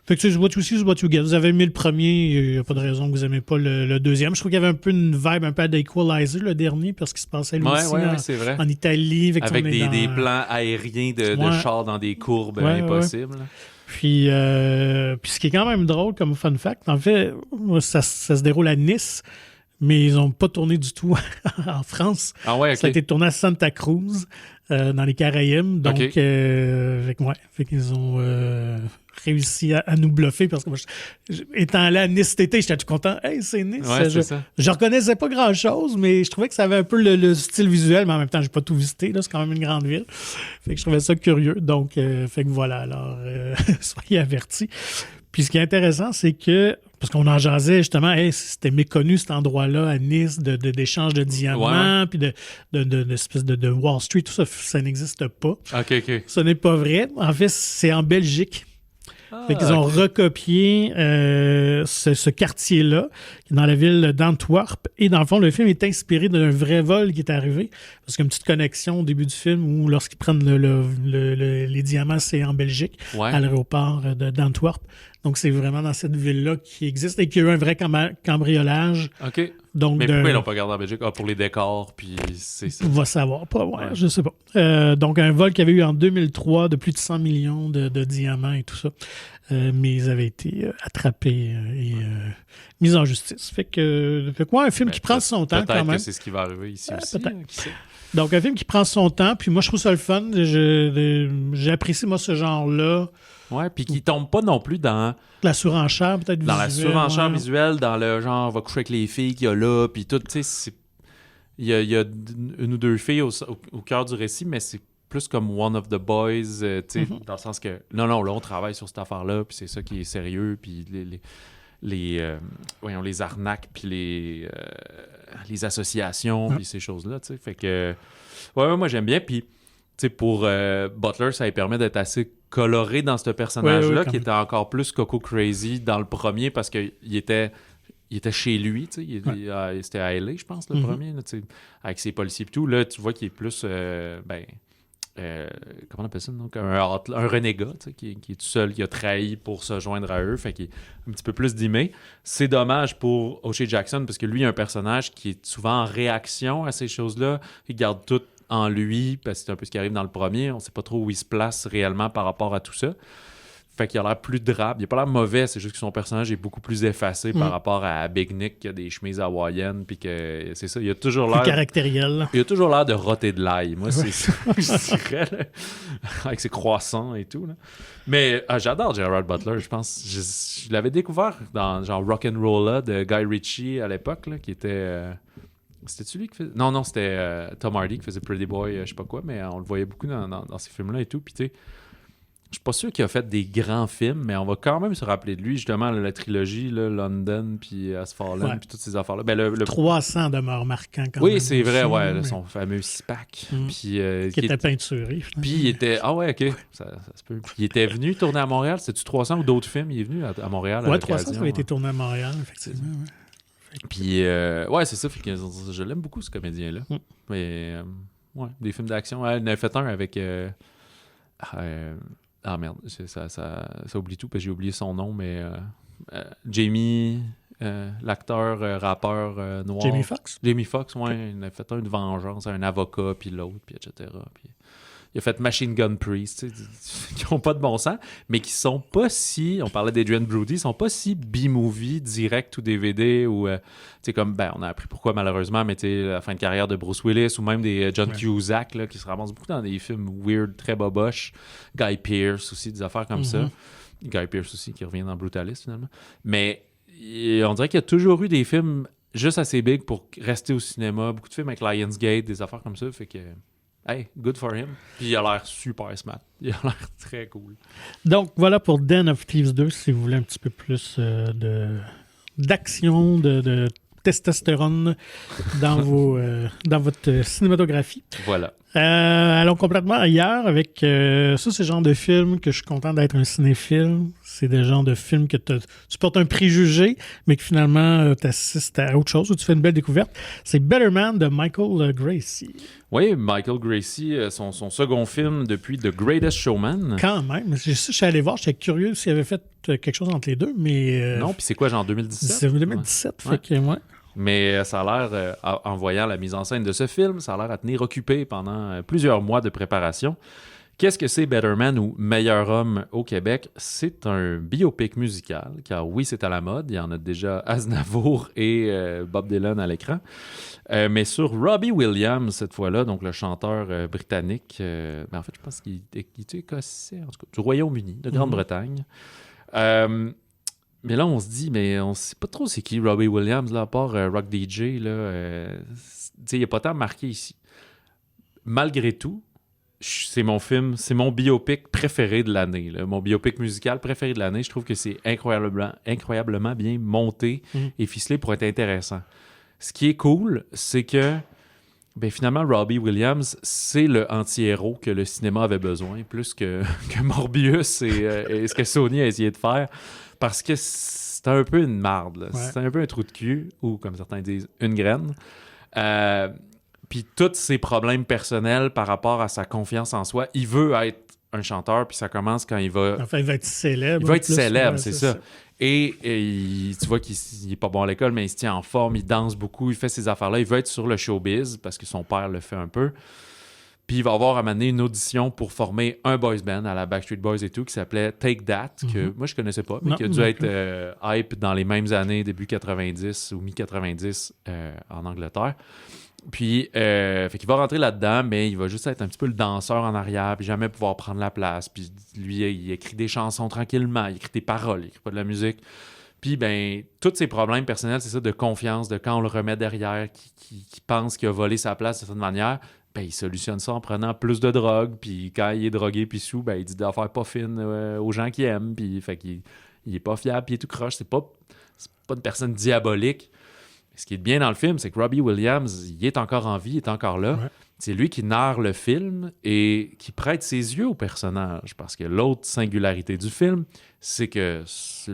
Fait que tu sais, what you see is what you get. Vous avez aimé le premier, il n'y a pas de raison que vous n'aimez pas le deuxième. Je trouve qu'il y avait un peu une vibe un peu d'Equalizer, le dernier, parce qu'il se passait lui aussi en Italie. Avec des plans aériens de chars dans des courbes impossibles. Ouais. Puis ce qui est quand même drôle comme fun fact, en fait, ça se déroule à Nice, mais ils n'ont pas tourné du tout en France. Ah ouais, okay. Ça a été tourné à Santa Cruz, dans les Caraïbes. Donc, fait qu'ils ont réussi à nous bluffer parce que moi, étant là à Nice cet été, j'étais tout content. Hey, c'est Nice. Ouais, je reconnaissais pas grand-chose, mais je trouvais que ça avait un peu le style visuel, mais en même temps, j'ai pas tout visité. Là, c'est quand même une grande ville. Fait que je trouvais ça curieux. Donc, fait que voilà. Alors, soyez avertis. Puis ce qui est intéressant, c'est que parce qu'on en jasait justement, c'était méconnu cet endroit-là à Nice, d'échange de diamants, puis de Wall Street, tout ça, ça n'existe pas. OK. Ce n'est pas vrai. En fait, c'est en Belgique. Fait qu'ils ont recopié ce quartier-là, dans la ville d'Antwerp. Et dans le fond, le film est inspiré d'un vrai vol qui est arrivé. Parce qu'il y a une petite connexion au début du film où, lorsqu'ils prennent les diamants, c'est en Belgique, à l'aéroport d'Antwerp. Donc, c'est vraiment dans cette ville-là qui existe et qui a eu un vrai cambriolage. OK. Donc, mais pourquoi ils l'ont pas gardé en Belgique? Pour les décors, puis c'est ça. On va savoir. Je sais pas. Donc, un vol qu'il y avait eu en 2003 de plus de 100 millions de diamants et tout ça. Mais ils avaient été attrapés et mis en justice. Fait que un film qui prend son temps quand même. Peut-être que c'est ce qui va arriver ici aussi. Qui sait? Donc, un film qui prend son temps. Puis moi, je trouve ça le fun. J'apprécie, moi, ce genre-là. Ouais, puis qui tombe pas non plus dans... La surenchère, peut-être visuelle. Dans la surenchère visuelle, dans le genre, on va coucher avec les filles qu'il y a là, puis tout, tu sais, il y a une ou deux filles au cœur du récit, mais c'est plus comme One of the Boys, tu sais, dans le sens que, non, là, on travaille sur cette affaire-là, puis c'est ça qui est sérieux, puis les arnaques, puis les associations, puis ces choses-là, tu sais, fait que, ouais, moi, j'aime bien, puis, tu sais, pour Butler, ça lui permet d'être assez coloré dans ce personnage-là, qui était encore plus Coco Crazy dans le premier, parce qu'il était chez lui, tu sais, c'était à LA, je pense, le premier, là, avec ses policiers et tout. Là, tu vois qu'il est plus, comment on appelle ça, donc, un renégat, tu sais, qui est tout seul, qui a trahi pour se joindre à eux, fait qu'il est un petit peu plus dimé. C'est dommage pour O'Shea Jackson, parce que lui, il a un personnage qui est souvent en réaction à ces choses-là. Il garde tout en lui, parce que c'est un peu ce qui arrive dans le premier. On sait pas trop où il se place réellement par rapport à tout ça. Fait qu'il a l'air plus drabe. Il a pas l'air mauvais, c'est juste que son personnage est beaucoup plus effacé par rapport à Big Nick qui a des chemises hawaïennes, puis que c'est ça, il a toujours l'air... Plus caractériel. Il a toujours l'air de roter de l'ail. Moi, c'est ça, je dirais, là. Avec ses croissants et tout, là. Mais j'adore Gerard Butler, je pense. Je l'avais découvert dans genre Rock'n'Rolla de Guy Ritchie à l'époque, là, qui était... C'était-tu lui qui faisait... Non, c'était Tom Hardy qui faisait Pretty Boy, je sais pas quoi, mais on le voyait beaucoup dans ces films-là et tout. Puis tu sais, je suis pas sûr qu'il a fait des grands films, mais on va quand même se rappeler de lui, justement, la trilogie, là, London, puis As Fallen, puis toutes ces affaires-là. Ben, le 300 demeure marquant quand même. Oui, c'est vrai, ouais, là, son fameux six-pack. Qui était peinturé. Puis il était... Ah ouais, OK, ça se peut. Il était venu tourner à Montréal. C'était-tu 300 ou d'autres films? Il est venu à Montréal. Ouais, 300, ça avait été tourné à Montréal, effectivement, ouais. Puis, ouais, c'est ça. Fait que je l'aime beaucoup, ce comédien-là. Mais, ouais, des films d'action. Il en a fait un avec... ah merde, ça oublie tout, parce que j'ai oublié son nom, mais Jamie, l'acteur, rappeur noir. Jamie Foxx? Jamie Foxx, ouais. Il a fait un de vengeance, un avocat, puis l'autre, puis etc. Puis... Il a fait Machine Gun Priest, qui n'ont pas de bon sens, mais qui sont pas si, on parlait d'Adrian Brody, ils sont pas si B-movie, direct ou DVD, ou, tu sais, comme, on a appris pourquoi malheureusement, mais tu sais, la fin de carrière de Bruce Willis, ou même des John Cusack, là, qui se ramassent beaucoup dans des films weird, très boboches. Guy Pearce aussi, des affaires comme ça. Guy Pearce aussi, qui revient dans Brutalist, finalement. Mais on dirait qu'il y a toujours eu des films juste assez big pour rester au cinéma, beaucoup de films avec Lionsgate, des affaires comme ça, fait que... Hey, good for him. Puis il a l'air super smart. Il a l'air très cool. Donc, voilà pour Den of Thieves 2, si vous voulez un petit peu plus d'action, de testostérone dans votre cinématographie. Voilà. Allons complètement ailleurs avec... ça, c'est le genre de film que je suis content d'être un cinéphile. C'est des genres de films que tu portes un préjugé, mais que finalement, tu assistes à autre chose, où tu fais une belle découverte. C'est Better Man de Michael Gracie. Oui, Michael Gracie, son second film depuis The Greatest Showman. Quand même. Je suis allé voir, j'étais curieux s'il avait fait quelque chose entre les deux, mais... non, puis c'est quoi, genre 2017? C'est 2017, fait que, ouais. Mais ça a l'air, en voyant la mise en scène de ce film, ça a l'air à tenir occupé pendant plusieurs mois de préparation. Qu'est-ce que c'est Better Man ou Meilleur homme au Québec? C'est un biopic musical, car oui, c'est à la mode. Il y en a déjà Aznavour et Bob Dylan à l'écran. Mais sur Robbie Williams, cette fois-là, donc le chanteur britannique, en fait, je pense qu'il est écossais, en tout cas, du Royaume-Uni, de Grande-Bretagne. Mais là, on se dit, mais on sait pas trop c'est qui Robbie Williams, là, à part Rock DJ. Là, il n'y a pas tant marqué ici. Malgré tout, c'est mon film, c'est mon biopic préféré de l'année. Là. Mon biopic musical préféré de l'année. Je trouve que c'est incroyablement bien monté et ficelé pour être intéressant. Ce qui est cool, c'est que finalement, Robbie Williams, c'est le anti-héros que le cinéma avait besoin, plus que Morbius et ce que Sony a essayé de faire. Parce que c'est un peu une marde. Là. Ouais. C'est un peu un trou de cul, ou comme certains disent, une graine. Puis tous ses problèmes personnels par rapport à sa confiance en soi, il veut être un chanteur, puis ça commence quand il va... Enfin, il va être célèbre. Il va être célèbre, c'est ça. Et tu vois qu'il est pas bon à l'école, mais il se tient en forme, il danse beaucoup, il fait ces affaires-là. Il veut être sur le showbiz, parce que son père le fait un peu. Puis il va avoir à mener une audition pour former un boys band à la Backstreet Boys et tout, qui s'appelait Take That, que moi je connaissais pas, mais qui a dû être hype dans les mêmes années, début 90 ou mi-90 en Angleterre. Puis, fait qu'il va rentrer là-dedans, mais il va juste être un petit peu le danseur en arrière, puis jamais pouvoir prendre la place. Puis lui, il écrit des chansons tranquillement, il écrit des paroles, il écrit pas de la musique. Puis, tous ses problèmes personnels, c'est ça, de confiance, de quand on le remet derrière, qui pense qu'il a volé sa place de cette manière, il solutionne ça en prenant plus de drogue. Puis quand il est drogué puis sous, il dit d'affaires pas fines aux gens qu'il aime. Puis, fait qu'il est pas fiable, puis il est tout croche. C'est pas une personne diabolique. Ce qui est bien dans le film, c'est que Robbie Williams, il est encore en vie, il est encore là. Ouais. C'est lui qui narre le film et qui prête ses yeux au personnage. Parce que l'autre singularité du film, c'est que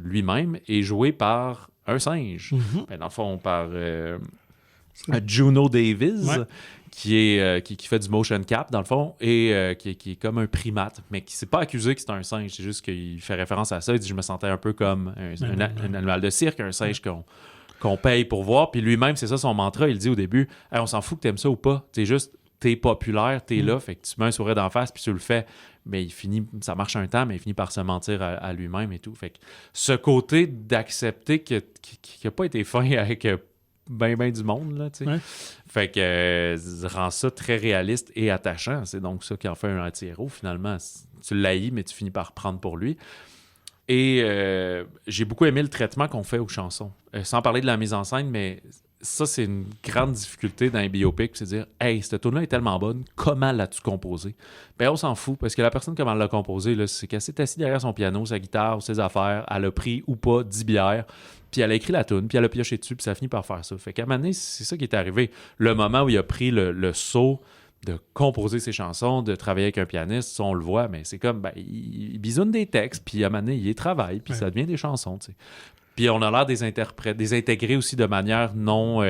lui-même est joué par un singe. Dans le fond, par Juno Davis, qui fait du motion cap, dans le fond, et qui est comme un primate, mais qui s'est pas accusé que c'est un singe. C'est juste qu'il fait référence à ça. Il dit « Je me sentais un peu comme un animal de cirque, un singe qu'on paye pour voir. » Puis lui-même, c'est ça son mantra. Il dit au début, « Hey, on s'en fout que t'aimes ça ou pas. C'est juste, t'es populaire, t'es là, fait que tu mets un sourire d'en face, puis tu le fais. » Mais ça marche un temps, mais il finit par se mentir à lui-même et tout. Fait que ce côté d'accepter qu'il n'a pas été fin avec ben du monde, là, tu sais. Ouais. Fait que rend ça très réaliste et attachant. C'est donc ça qui en fait un anti-héros, finalement. Tu l'haïs, mais tu finis par prendre pour lui. Et j'ai beaucoup aimé le traitement qu'on fait aux chansons. Sans parler de la mise en scène, mais ça, c'est une grande difficulté dans un biopic, c'est de dire « Hey, cette tune-là est tellement bonne, comment l'as-tu composée? » On s'en fout, parce que la personne, comment elle l'a composée, là, c'est qu'elle s'est assise derrière son piano, sa guitare ou ses affaires, elle a pris ou pas 10 bières, puis elle a écrit la tune, puis elle a pioché dessus, puis ça finit par faire ça. Fait qu'à un moment donné, c'est ça qui est arrivé. Le moment où il a pris le saut de composer ses chansons, de travailler avec un pianiste, ça, on le voit, mais c'est comme, il bisoune des textes, puis à un moment donné, il y travaille, puis ça devient des chansons, tu sais. Puis on a l'air des intégrer aussi de manière non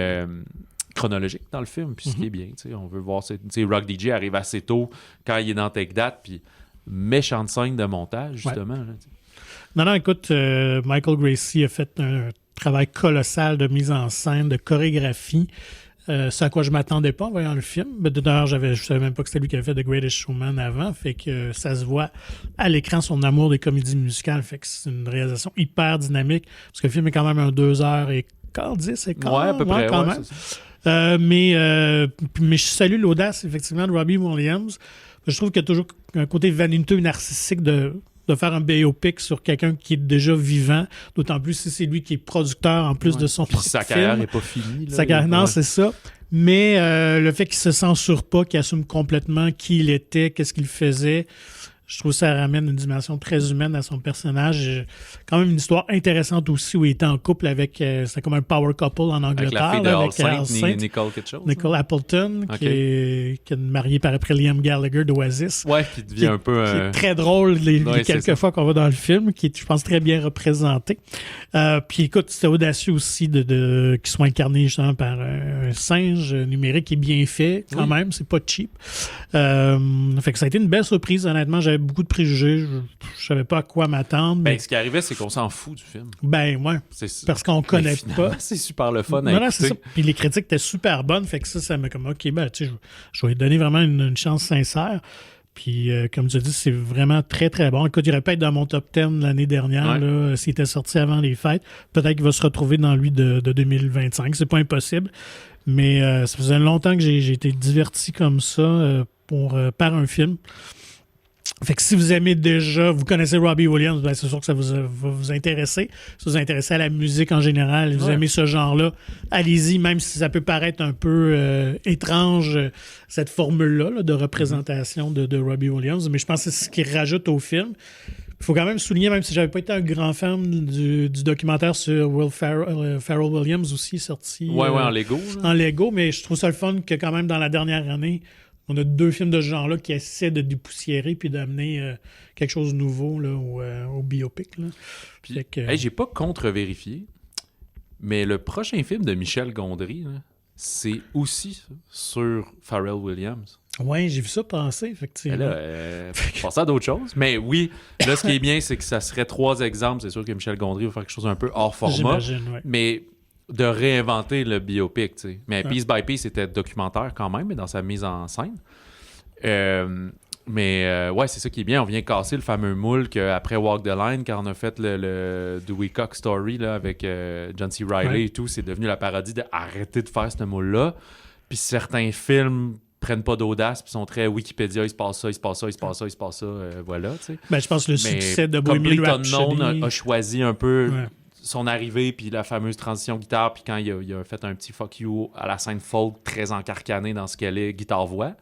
chronologique dans le film, puis ce qui est bien, tu sais. On veut voir, Rock DJ arrive assez tôt quand il est dans Take That, puis méchante scène de montage, justement. Ouais. Là, non, écoute, Michael Gracie a fait un travail colossal de mise en scène, de chorégraphie. C'est à quoi je m'attendais pas en voyant le film. D'ailleurs, je savais même pas que c'était lui qui avait fait The Greatest Showman avant. Fait que ça se voit à l'écran, son amour des comédies musicales. Fait que c'est une réalisation hyper dynamique. Parce que le film est quand même un 2h10 et quart. Ouais, à peu près, quand même. Mais je salue l'audace, effectivement, de Robbie Williams. Je trouve qu'il y a toujours un côté vaniteux et narcissique de faire un biopic sur quelqu'un qui est déjà vivant, d'autant plus si c'est lui qui est producteur en plus de son propre film. Sa carrière n'est pas finie. Non, c'est ça. Mais le fait qu'il se censure pas, qu'il assume complètement qui il était, qu'est-ce qu'il faisait, je trouve que ça ramène une dimension très humaine à son personnage. Quand même une histoire intéressante aussi où il était en couple avec, c'était comme un power couple en Angleterre. Avec la fille de All Saints, Nicole quelque chose. Nicole Appleton, qui est mariée par après Liam Gallagher d'Oasis. Ouais, qui devient un peu... Qui est très drôle les quelques fois qu'on va dans le film, qui est, je pense, très bien représenté. Puis écoute, c'était audacieux aussi qu'il soit incarné justement par un singe numérique qui est bien fait quand même, c'est pas cheap. Fait que ça a été une belle surprise, honnêtement. J'avais beaucoup de préjugés. Je savais pas à quoi m'attendre. Ce qui arrivait, c'est qu'on s'en fout du film. Parce qu'on connaît pas. C'est super le fun à écouter. C'est ça. Puis les critiques étaient super bonnes. Fait que ça m'a comme, OK, tu sais, je vais lui donner vraiment une chance sincère. Puis, comme tu as dit, c'est vraiment très, très bon. Écoute, il aurait pu être dans mon top 10 l'année dernière, là, s'il était sorti avant les fêtes. Peut-être qu'il va se retrouver dans lui de 2025. C'est pas impossible. Mais ça faisait longtemps que j'ai été diverti comme ça par un film. Fait que si vous aimez déjà, vous connaissez Robbie Williams, ben c'est sûr que ça va vous intéresser. Si vous vous intéressez à la musique en général, vous aimez ce genre-là, allez-y, même si ça peut paraître un peu étrange, cette formule-là là, de représentation de Robbie Williams. Mais je pense que c'est ce qu'il rajoute au film. Il faut quand même souligner, même si j'avais pas été un grand fan du documentaire sur Will Ferrell Williams aussi, sorti en Lego. En Lego, mais je trouve ça le fun que quand même dans la dernière année, on a 2 films de ce genre-là qui essaient de dépoussiérer puis d'amener quelque chose de nouveau là, au biopic. Là. Puis, j'ai pas contre-vérifié, mais le prochain film de Michel Gondry, là, c'est aussi sur Pharrell Williams. Oui, j'ai vu ça passer, effectivement. Là, passer à d'autres choses. Mais oui, là, ce qui est bien, c'est que ça serait 3 exemples. C'est sûr que Michel Gondry va faire quelque chose un peu hors format. J'imagine, ouais. Mais de réinventer le biopic, tu sais. Mais Piece by Piece, c'était documentaire quand même, mais dans sa mise en scène. Ouais, c'est ça qui est bien. On vient casser le fameux moule qu'après Walk the Line, quand on a fait le Dewey Cox Story là, avec John C. Reilly et tout, c'est devenu la parodie d'arrêter de faire ce moule-là. Puis certains films prennent pas d'audace puis sont très Wikipédia, il se passe ça, il se passe ça, il se passe ça, il se passe ça, voilà, tu sais. Ben, je pense que le succès de Bohemian Rhapsody a choisi un peu son arrivée puis la fameuse transition guitare, puis quand il a fait un petit fuck you à la scène folk très encarcanée dans ce qu'elle est guitare-voix.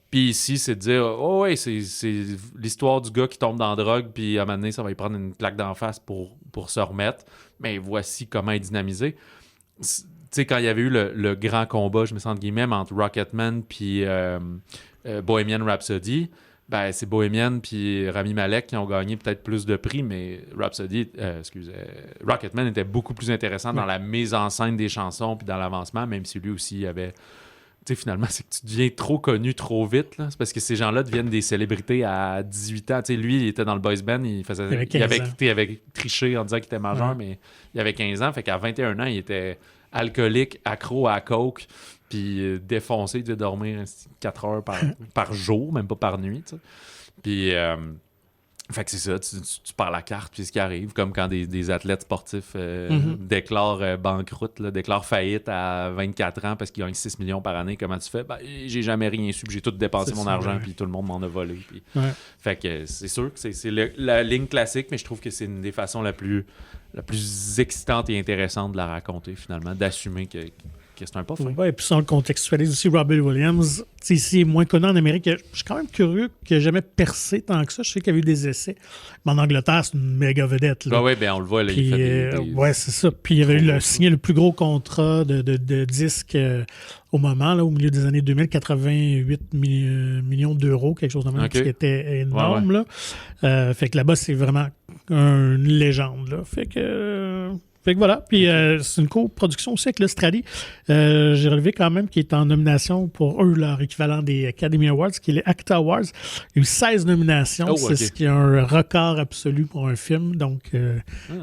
Puis ici, c'est de dire c'est l'histoire du gars qui tombe dans la drogue, puis à un moment donné, ça va lui prendre une claque d'en face pour se remettre. Mais voici comment est dynamisé. Tu sais, quand il y avait eu le grand combat, je me sens entre guillemets, entre Rocketman puis Bohemian Rhapsody, ben c'est Bohemian puis Rami Malek qui ont gagné peut-être plus de prix, mais Rocketman était beaucoup plus intéressant dans la mise en scène des chansons puis dans l'avancement, même si lui aussi avait... Tu sais, finalement, c'est que tu deviens trop connu trop vite. Là. C'est parce que ces gens-là deviennent des célébrités à 18 ans. Tu sais, lui, il était dans le boys band, il avait triché en disant qu'il était majeur, mais il avait 15 ans. Fait qu'à 21 ans, il était alcoolique, accro à coke, puis défoncé, il devait dormir 4 heures par jour, même pas par nuit. Tu sais. Puis... fait que c'est ça, tu pars la carte, puis ce qui arrive, comme quand des athlètes sportifs déclarent banqueroute, déclarent faillite à 24 ans parce qu'ils gagnent 6 millions par année. Comment tu fais? Ben, j'ai jamais rien su, puis j'ai tout dépensé mon argent, puis tout le monde m'en a volé. Puis... Fait que c'est sûr que c'est la ligne classique, mais je trouve que c'est une des façons la plus excitante et intéressante de la raconter, finalement, d'assumer que c'est un pas fin. Oui, et puis si on le contextualise aussi, Robbie Williams, ici, est moins connu en Amérique. Je suis quand même curieux qu'il n'ait jamais percé tant que ça. Je sais qu'il y avait eu des essais. Mais en Angleterre, c'est une méga vedette. Oui, bien, on le voit. Là, puis, il fait ouais, c'est ça. Puis il avait signé le plus gros contrat de disques au moment, là, au milieu des années 2000, 88 millions d'euros, quelque chose de même, qui était énorme. Ouais. Là. Fait que là-bas, c'est vraiment une légende. Là. Fait que voilà. Puis c'est une coproduction aussi avec l'Australie. J'ai relevé quand même qu'il est en nomination pour eux, leur équivalent des Academy Awards, qui est les ACTA Awards. Il y a eu 16 nominations. C'est ce qui est un record absolu pour un film. Donc, je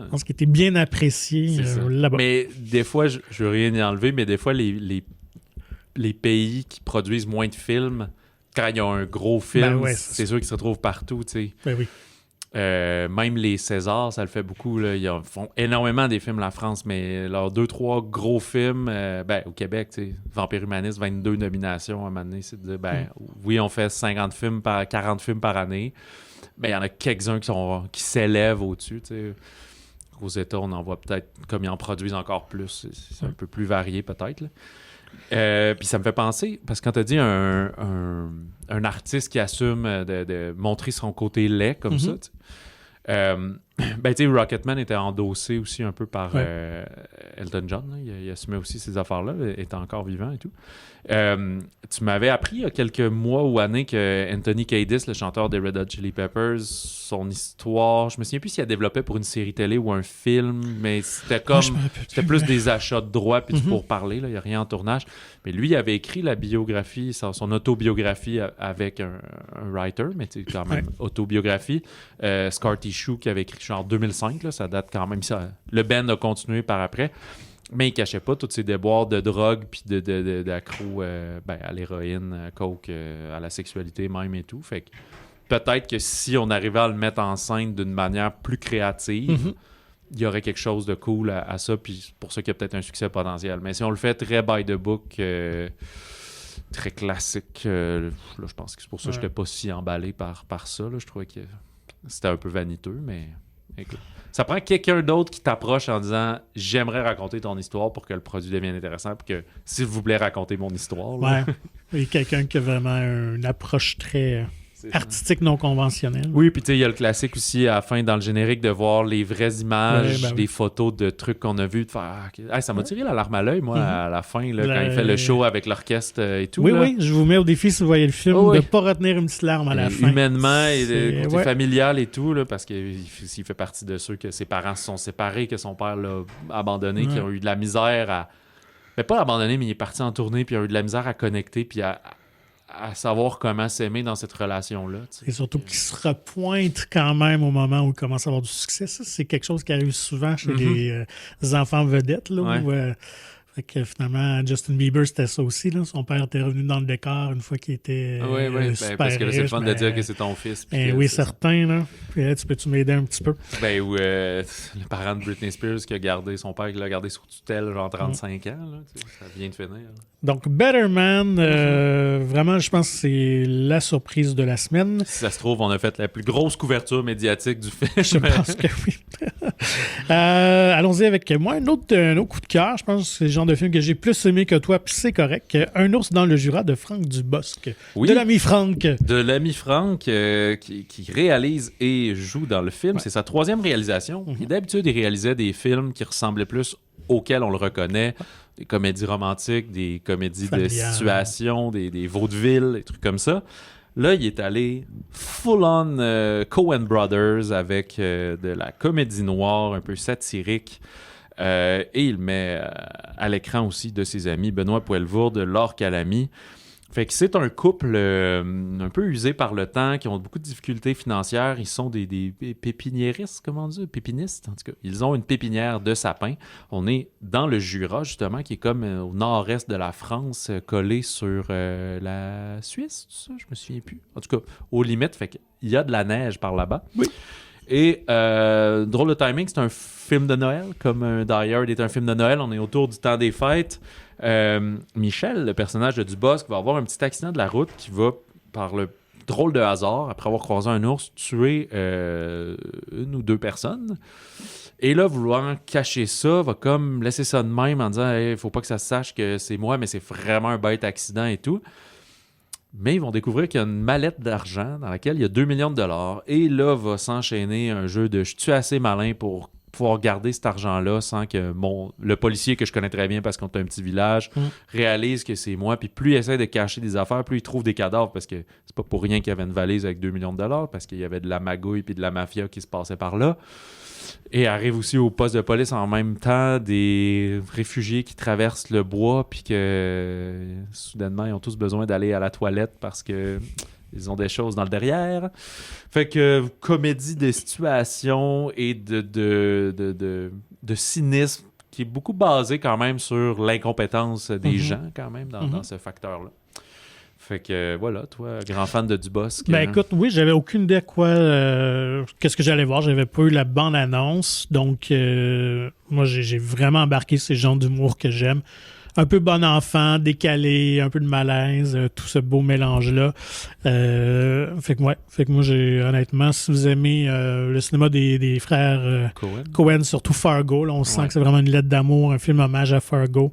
pense qu'il était bien apprécié là-bas. Mais des fois, je veux rien y enlever, mais des fois, les pays qui produisent moins de films, quand ils ont un gros film, c'est sûr qu'ils se retrouvent partout, tu sais. Ben oui. Même les Césars, ça le fait beaucoup. Là. Ils font énormément des films, la France, mais leurs 2-3 gros films, au Québec, Vampire Humaniste, 22 nominations à un moment donné, c'est de dire, oui, on fait 40 films par année, mais il y en a quelques-uns qui s'élèvent au-dessus. T'sais. Aux États, on en voit peut-être, comme ils en produisent encore plus, c'est un peu plus varié peut-être. Là. Puis ça me fait penser, parce que quand tu as dit un artiste qui assume de montrer son côté laid comme ça, tu sais, Rocketman était endossé aussi un peu par Elton John. Là. Il assumait aussi ces affaires-là, étant encore vivant et tout. Tu m'avais appris il y a quelques mois ou années que Anthony Kiedis, le chanteur des Red Hot Chili Peppers, son histoire, je me souviens plus s'il a développé pour une série télé ou un film, mais c'était comme c'était plus des achats de droits puis du pourparler, il n'y a rien en tournage. Mais lui, il avait écrit la biographie, son autobiographie avec un writer, mais c'est quand même autobiographie. Scar Tissue qui avait écrit genre 2005, là, ça date quand même. Ça. Le band a continué par après. Mais il cachait pas tous ces déboires de drogue puis d'accro à l'héroïne, à coke, à la sexualité même et tout. Fait que peut-être que si on arrivait à le mettre en scène d'une manière plus créative, il y aurait quelque chose de cool à ça, puis pour ça qu'il y a peut-être un succès potentiel. Mais si on le fait très by the book, très classique. Là, je pense que c'est pour ça que je n'étais pas si emballé par ça. Là. Je trouvais que c'était un peu vaniteux, mais écoute. Ça prend quelqu'un d'autre qui t'approche en disant « J'aimerais raconter ton histoire pour que le produit devienne intéressant, pour que, s'il vous plaît, racontez mon histoire. » Ouais. Et quelqu'un qui a vraiment une approche très artistique non conventionnelle. Oui, puis tu sais, il y a le classique aussi à la fin, dans le générique, de voir les vraies images, des photos de trucs qu'on a vus, de faire ça m'a tiré la larme à l'œil, moi, à la fin, là, quand il fait le show avec l'orchestre et tout. Oui, là. je vous mets au défi, si vous voyez le film, de ne pas retenir une petite larme à la fin. Humainement, et le côté familial et tout, là, parce qu'il fait partie de ceux que ses parents se sont séparés, que son père l'a abandonné, qui ont eu de la misère à... Mais pas abandonné, mais il est parti en tournée, puis il a eu de la misère à connecter, puis à savoir comment s'aimer dans cette relation-là. Et surtout qu'il se repointe quand même au moment où il commence à avoir du succès. Ça, c'est quelque chose qui arrive souvent chez les enfants vedettes. Là, où, fait que finalement, Justin Bieber, c'était ça aussi. Là. Son père était revenu dans le décor une fois qu'il était super parce que riche, c'est le fun de dire que c'est ton fils. Oui, certain. Là. Puis là, peux-tu m'aider un petit peu? Ou le parent de Britney Spears qui a gardé son père, qui l'a gardé sous tutelle, genre 35 ans. Là, ça vient de finir. Là. Donc, Better Man, vraiment, je pense que c'est la surprise de la semaine. Si ça se trouve, on a fait la plus grosse couverture médiatique du film. Je pense que oui. Allons-y avec moi. Un autre coup de cœur, je pense que c'est le genre de film que j'ai plus aimé que toi, puis c'est correct. Un ours dans le Jura de Franck Dubosc. Oui, de l'ami Franck. De l'ami Franck qui réalise et joue dans le film. Ouais. C'est sa 3e réalisation. Et d'habitude, il réalisait des films qui ressemblaient plus auxquels on le reconnaît. Des comédies romantiques, des comédies de situation, des vaudevilles, des trucs comme ça. Là, il est allé full-on Coen Brothers avec de la comédie noire un peu satirique. Et il met à l'écran aussi de ses amis Benoît Poelvoorde, Laure Calamy. Fait que c'est un couple un peu usé par le temps, qui ont beaucoup de difficultés financières. Ils sont des pépiniéristes, comment on dit? Pépinistes, en tout cas. Ils ont une pépinière de sapins. On est dans le Jura, justement, qui est comme au nord-est de la France, collé sur la Suisse, tout ça? Je me souviens plus. En tout cas, aux limites, fait qu'il y a de la neige par là-bas. Oui. Et drôle de timing, c'est un film de Noël, comme Die Hard est un film de Noël. On est autour du temps des fêtes. Michel, le personnage de Dubosc, va avoir un petit accident de la route qui va, par le drôle de hasard, après avoir croisé un ours, tuer une ou deux personnes. Et là, vouloir cacher ça, va comme laisser ça de même en disant « faut pas que ça se sache que c'est moi, mais c'est vraiment un bête accident et tout ». Mais ils vont découvrir qu'il y a une mallette d'argent dans laquelle il y a 2 millions de dollars. Et là, va s'enchaîner un jeu de « je suis assez malin pour pouvoir garder cet argent-là sans que le policier que je connais très bien parce qu'on est un petit village réalise que c'est moi. » Puis plus il essaie de cacher des affaires, plus il trouve des cadavres parce que c'est pas pour rien qu'il y avait une valise avec 2 millions de dollars parce qu'il y avait de la magouille puis de la mafia qui se passait par là. Et arrive aussi au poste de police en même temps des réfugiés qui traversent le bois puis que soudainement ils ont tous besoin d'aller à la toilette parce que ils ont des choses dans le derrière. Fait que comédie de situation et de cynisme qui est beaucoup basé quand même sur l'incompétence des gens quand même dans ce facteur-là. Fait que voilà, toi, grand fan de Dubosc. Ben écoute, oui, j'avais aucune idée à quoi, qu'est-ce que j'allais voir. J'avais pas eu la bande-annonce. Donc, moi, j'ai vraiment embarqué ces genres d'humour que j'aime. Un peu bon enfant, décalé, un peu de malaise, tout ce beau mélange-là. Fait que moi, honnêtement, si vous aimez le cinéma des frères Coen, surtout Fargo, là, on sent que c'est vraiment une lettre d'amour, un film hommage à Fargo.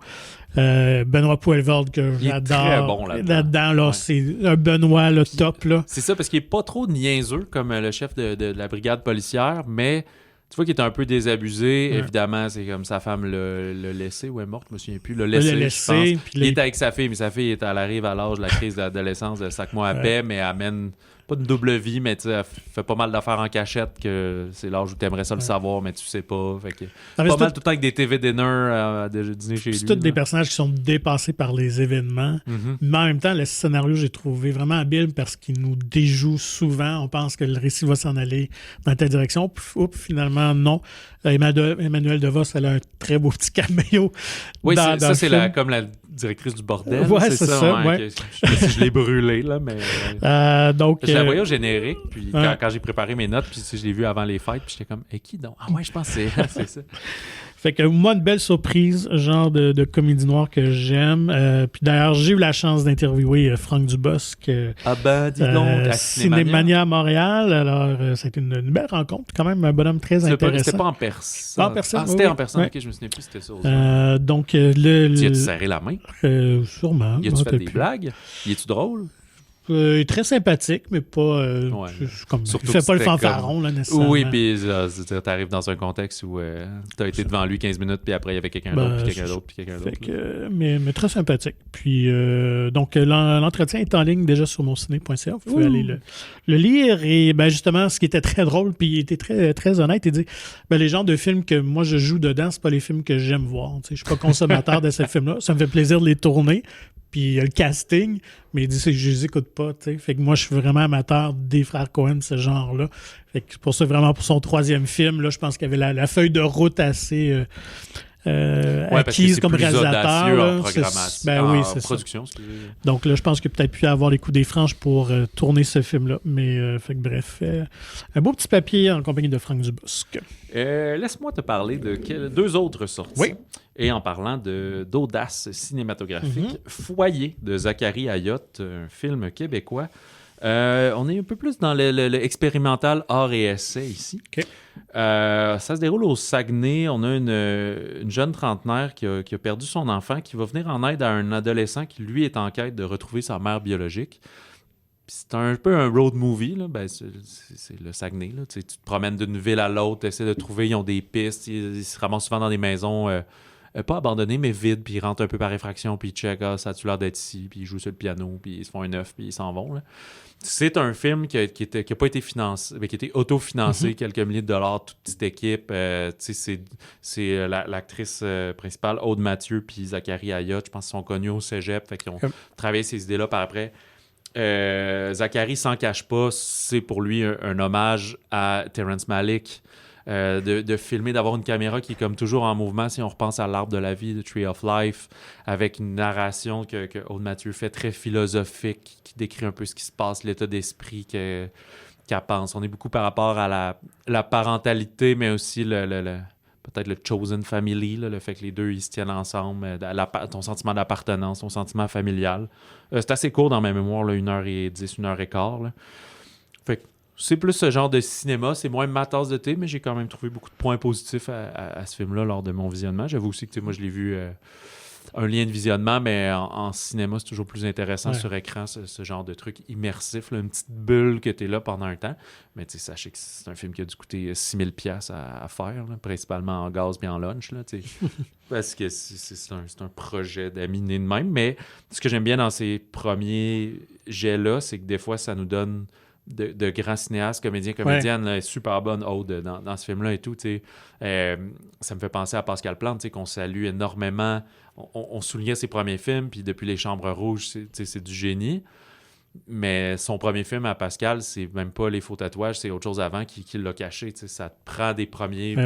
Benoît Poelvoorde que j'adore. Très bon là-dedans. Là, c'est un Benoît le top. Là. C'est ça, parce qu'il est pas trop niaiseux comme le chef de la brigade policière, mais tu vois qu'il est un peu désabusé. Évidemment, c'est comme sa femme l'a laissé ou est morte, je me souviens plus. L'a laissé, je pense. Il est avec sa fille, mais sa fille, elle arrive à l'âge de la crise d'adolescence de sac-moi à paix, mais elle amène pas une double vie, mais elle fait pas mal d'affaires en cachette que c'est l'âge où tu aimerais ça le savoir, mais tu sais pas. Fait que pas mal tout le temps avec des TV dinner de dîner chez lui. C'est tous des personnages qui sont dépassés par les événements. Mais en même temps, le scénario, j'ai trouvé vraiment habile parce qu'il nous déjoue souvent. On pense que le récit va s'en aller dans telle direction. Oups, finalement, non. Emmanuelle DeVos, elle a un très beau petit caméo. Oui, ça, c'est comme la directrice du bordel. Ouais, c'est ça. Ouais. Je l'ai brûlé, là, mais... donc, je la voyais au générique, puis quand j'ai préparé mes notes, puis je l'ai vu avant les fêtes, puis j'étais comme, qui donc? Ah ouais, je pense que c'est ça. Fait que moi, une belle surprise, genre de comédie noire que j'aime. Puis d'ailleurs, j'ai eu la chance d'interviewer Franck Dubosc. Ah ben, dis donc, à Cinémania à Montréal. Alors, c'était une belle rencontre. Quand même, un bonhomme très intéressant. C'était pas en personne. Pas en personne, c'était oui. en personne. Ouais. Ok, je me souviens plus, c'était ça. Donc, Tu as-tu serré la main? Sûrement. Y a-tu fait des blagues? Y est-tu drôle? Il est très sympathique, mais pas. Comme, il fait pas le fanfaron, là, nécessairement. Oui, puis tu arrives dans un contexte où tu as été devant lui 15 minutes, puis après, il y avait quelqu'un d'autre, puis quelqu'un d'autre, puis quelqu'un d'autre. Mais très sympathique. Puis, donc, l'entretien est en ligne déjà sur monciné.ca. Vous pouvez aller le lire. Et justement, ce qui était très drôle, puis il était très, très honnête, il dit les genres de films que moi, je joue dedans, c'est pas les films que j'aime voir. Je suis pas consommateur de ces films-là. Ça me fait plaisir de les tourner. Puis le casting, mais il dit que je les écoute pas, tu sais. Fait que moi, je suis vraiment amateur des frères Coen, ce genre-là. Fait que pour ça, vraiment, pour son 3e film, là, je pense qu'il y avait la feuille de route assez acquise comme réalisateur. Là, en programmation, en production. Donc là, je pense qu'il a peut-être pu avoir les coups des franges pour tourner ce film-là. Mais, fait que bref, un beau petit papier en compagnie de Franck Dubosc. Laisse-moi te parler de 2 autres sorties. Oui. Et en parlant d'audace cinématographique, Foyer de Zachary Ayotte, un film québécois. On est un peu plus dans l'expérimental art et essai ici. Okay. Ça se déroule au Saguenay. On a une jeune trentenaire qui a perdu son enfant, qui va venir en aide à un adolescent qui, lui, est en quête de retrouver sa mère biologique. Puis c'est un peu un road movie, là. C'est le Saguenay. Là. Tu te promènes d'une ville à l'autre, tu essaies de trouver, ils ont des pistes, ils se ramassent souvent dans des maisons pas abandonnées, mais vides, puis ils rentrent un peu par effraction, puis ils checkent, ça a-tu l'air d'être ici, puis ils jouent sur le piano, puis ils se font un œuf, puis ils s'en vont. Là. C'est un film qui a pas été financé, mais qui a été autofinancé, quelques milliers de dollars, toute petite équipe. C'est l'actrice principale, Aude Mathieu, puis Zachary Ayotte, je pense qu'ils sont connus au cégep, fait qu'ils ont travaillé ces idées-là par après. Zachary s'en cache pas, c'est pour lui un hommage à Terrence Malick, de filmer, d'avoir une caméra qui est comme toujours en mouvement. Si on repense à l'Arbre de la vie, The Tree of Life, avec une narration que Aude Mathieu fait très philosophique, qui décrit un peu ce qui se passe, l'état d'esprit qu'elle pense. On est beaucoup par rapport à la parentalité, mais aussi peut-être le chosen family, le fait que les deux ils se tiennent ensemble, ton sentiment d'appartenance, ton sentiment familial. C'est assez court dans ma mémoire, 1h10, 1h15. Là. Fait que c'est plus ce genre de cinéma, c'est moins ma tasse de thé, mais j'ai quand même trouvé beaucoup de points positifs à ce film-là lors de mon visionnement. J'avoue aussi que moi je l'ai vu un lien de visionnement, mais en cinéma, c'est toujours plus intéressant sur écran, ce genre de truc immersif, là, une petite bulle que tu es là pendant un temps. Mais sachez que c'est un film qui a dû coûter 6 000 $ à faire, là, principalement en gaz et en lunch. Là, parce que c'est un projet d'amis né de même. Mais ce que j'aime bien dans ces premiers jets-là, c'est que des fois, ça nous donne de grands cinéastes, comédiennes, là, super bonne Aude dans ce film-là et tout. Ça me fait penser à Pascal Plante, qu'on salue énormément. On soulignait ses premiers films, puis depuis Les Chambres Rouges, c'est du génie. Mais son premier film à Pascal, c'est même pas Les Faux Tatouages, c'est autre chose avant qui l'a caché. Ça te prend des premiers...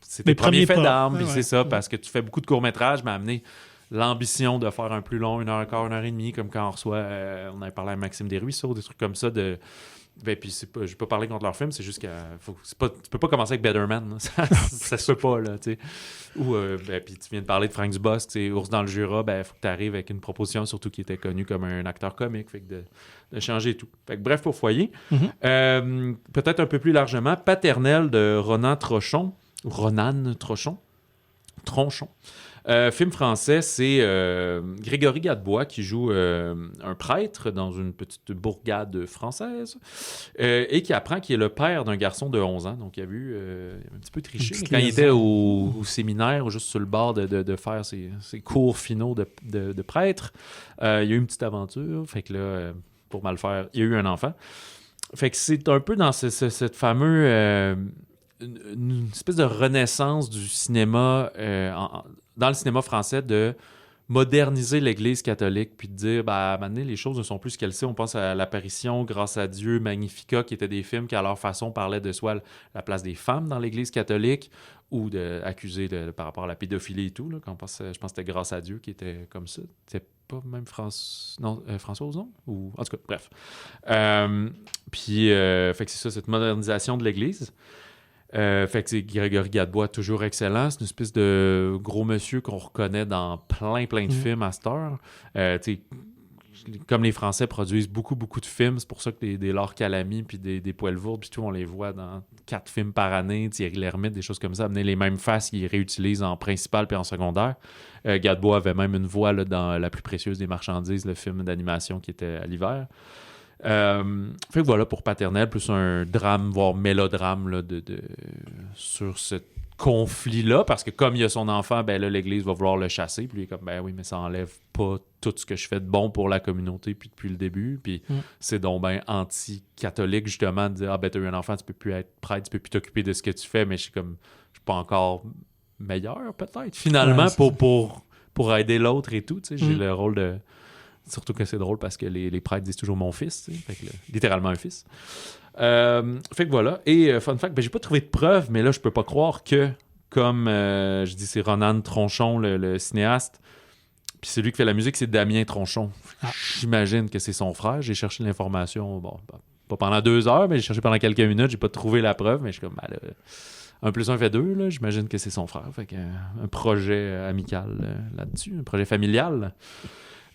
C'est tes premiers faits d'armes, puis c'est ça, parce que tu fais beaucoup de courts-métrages, mais amener l'ambition de faire un plus long, 1h15, 1h30, comme quand on reçoit... on avait parlé à Maxime Desruisseaux, des trucs comme ça de... puis je vais pas parler contre leur film, c'est juste que tu peux pas commencer avec Better Man, ça se peut pas, là, tu sais. Ou puis tu viens de parler de Franck Dubosc, tu sais, Ours dans le Jura, faut que tu arrives avec une proposition, surtout qui était connu comme un acteur comique, fait que de changer tout. Fait que bref, pour Foyer. Peut-être un peu plus largement, Paternel de Ronan Tronchon. Film français, c'est Grégory Gadebois qui joue un prêtre dans une petite bourgade française et qui apprend qu'il est le père d'un garçon de 11 ans. Donc, il a vu un petit peu triché. Quand il était au séminaire, juste sur le bord de faire ses cours finaux de prêtre, il y a eu une petite aventure. Fait que là, pour mal faire, il y a eu un enfant. Fait que c'est un peu dans cette fameuse... une espèce de renaissance du cinéma dans le cinéma français, de moderniser l'Église catholique puis de dire, à un moment donné, les choses ne sont plus ce qu'elles sont. On pense à l'Apparition, Grâce à Dieu, Magnificat, qui étaient des films qui, à leur façon, parlaient de soit la place des femmes dans l'Église catholique ou accusés par rapport à la pédophilie et tout. Là, quand je pense que c'était Grâce à Dieu qui était comme ça. C'était pas même François Ozon? Ou... En tout cas, bref. Fait que c'est ça, cette modernisation de l'Église. Fait que c'est Grégory Gadebois, toujours excellent. C'est une espèce de gros monsieur qu'on reconnaît dans plein de films à cette heure. Comme les Français produisent beaucoup de films, c'est pour ça que des Laure Calamy puis des Poelvoorde, puis tout, on les voit dans 4 films par année, Thierry Lhermitte, des choses comme ça, amener les mêmes faces qu'ils réutilisent en principal puis en secondaire. Gadebois avait même une voix là, dans La plus précieuse des marchandises, le film d'animation qui était à l'hiver. Fait que voilà, pour Paternelle, plus un drame, voire mélodrame là, sur ce conflit-là, parce que comme il y a son enfant, ben là, l'Église va vouloir le chasser, puis il est comme, ben oui, mais ça enlève pas tout ce que je fais de bon pour la communauté puis depuis le début, puis c'est donc ben anti-catholique, justement, de dire, ah ben t'as eu un enfant, tu peux plus être prêtre, tu peux plus t'occuper de ce que tu fais, mais je suis pas encore meilleur, peut-être, finalement, pour aider l'autre et tout, tu sais, j'ai le rôle de... Surtout que c'est drôle parce que les prêtres disent toujours mon fils, fait que, littéralement un fils. Fait que voilà. Et fun fact, j'ai pas trouvé de preuves, mais là, je peux pas croire que, comme je dis, c'est Ronan Tronchon, le cinéaste, puis celui qui fait la musique, c'est Damien Tronchon. J'imagine que c'est son frère. J'ai cherché l'information, pas pendant 2 heures, mais j'ai cherché pendant quelques minutes. J'ai pas trouvé la preuve, mais je suis comme, 1 + 1 fait 2, là. J'imagine que c'est son frère. Fait qu'un projet amical là-dessus, un projet familial.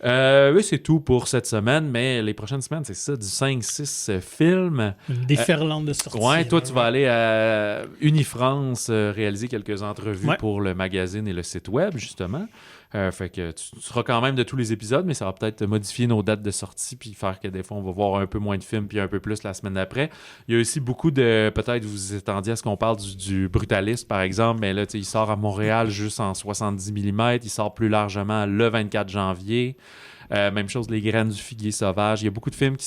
Oui, c'est tout pour cette semaine, mais les prochaines semaines, c'est ça, du 5-6 films. Une déferlante de sorties. Ouais, toi, tu vas aller à Unifrance réaliser quelques entrevues pour le magazine et le site web, justement. Fait que tu seras quand même de tous les épisodes, mais ça va peut-être modifier nos dates de sortie puis faire que des fois, on va voir un peu moins de films puis un peu plus la semaine d'après. Il y a aussi beaucoup de... Peut-être vous attendiez à ce qu'on parle du Brutaliste, par exemple, mais là, il sort à Montréal juste en 70 mm. Il sort plus largement le 24 janvier. Même chose, Les Graines du Figuier Sauvage. Il y a beaucoup de films qui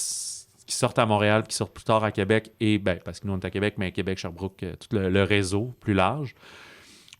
sortent à Montréal, qui sortent plus tard à Québec. Et parce que nous, on est à Québec, mais à Québec, Sherbrooke, tout le réseau plus large.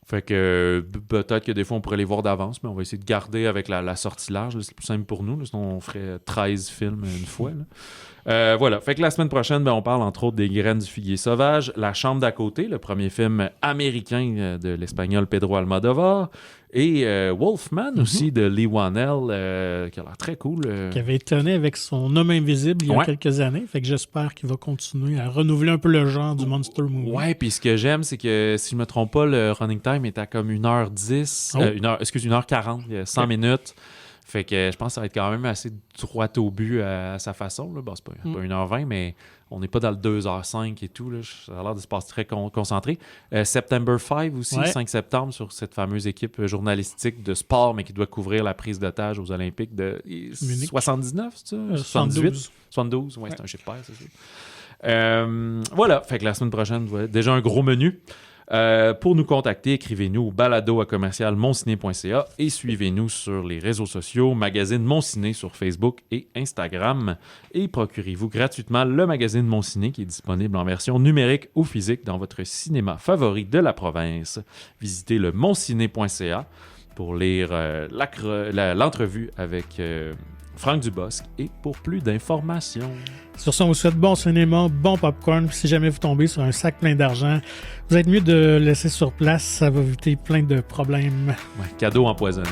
Fait que peut-être que des fois, on pourrait les voir d'avance, mais on va essayer de garder avec la sortie large. Là, c'est plus simple pour nous. Là, sinon, on ferait 13 films une fois. Là. Voilà. Fait que la semaine prochaine, on parle entre autres des Graines du Figuier Sauvage, La Chambre d'à côté, le premier film américain de l'espagnol Pedro Almodovar, et Wolfman aussi de Leigh Whannell, qui a l'air très cool. Qui avait étonné avec son Homme invisible il y a quelques années. Fait que j'espère qu'il va continuer à renouveler un peu le genre du monster movie. Ouais, puis ce que j'aime, c'est que si je me trompe pas, le running time est à comme 1h10, 1h40, 100 minutes. Fait que je pense que ça va être quand même assez droit au but à sa façon. Là. Bon, c'est pas 1h20, mais on n'est pas dans le 2h05 et tout. Là. Ça a l'air de se passer très concentré. September 5 aussi, 5 septembre, sur cette fameuse équipe journalistique de sport, mais qui doit couvrir la prise d'otage aux Olympiques de Munich. 79, c'est ça? 78? 72, c'est un chiffre pair, c'est ça. Voilà, fait que la semaine prochaine, voilà, déjà un gros menu. Pour nous contacter, écrivez-nous au balado@commercialmonciné.ca et suivez-nous sur les réseaux sociaux, magazine Mon Ciné sur Facebook et Instagram. Et procurez-vous gratuitement le magazine Mon Ciné qui est disponible en version numérique ou physique dans votre cinéma favori de la province. Visitez le monciné.ca pour lire l'entrevue avec Franck Dubosc et pour plus d'informations. Sur ce, on vous souhaite bon cinéma, bon popcorn. Si jamais vous tombez sur un sac plein d'argent, vous êtes mieux de le laisser sur place. Ça va éviter plein de problèmes. Ouais, cadeau empoisonné.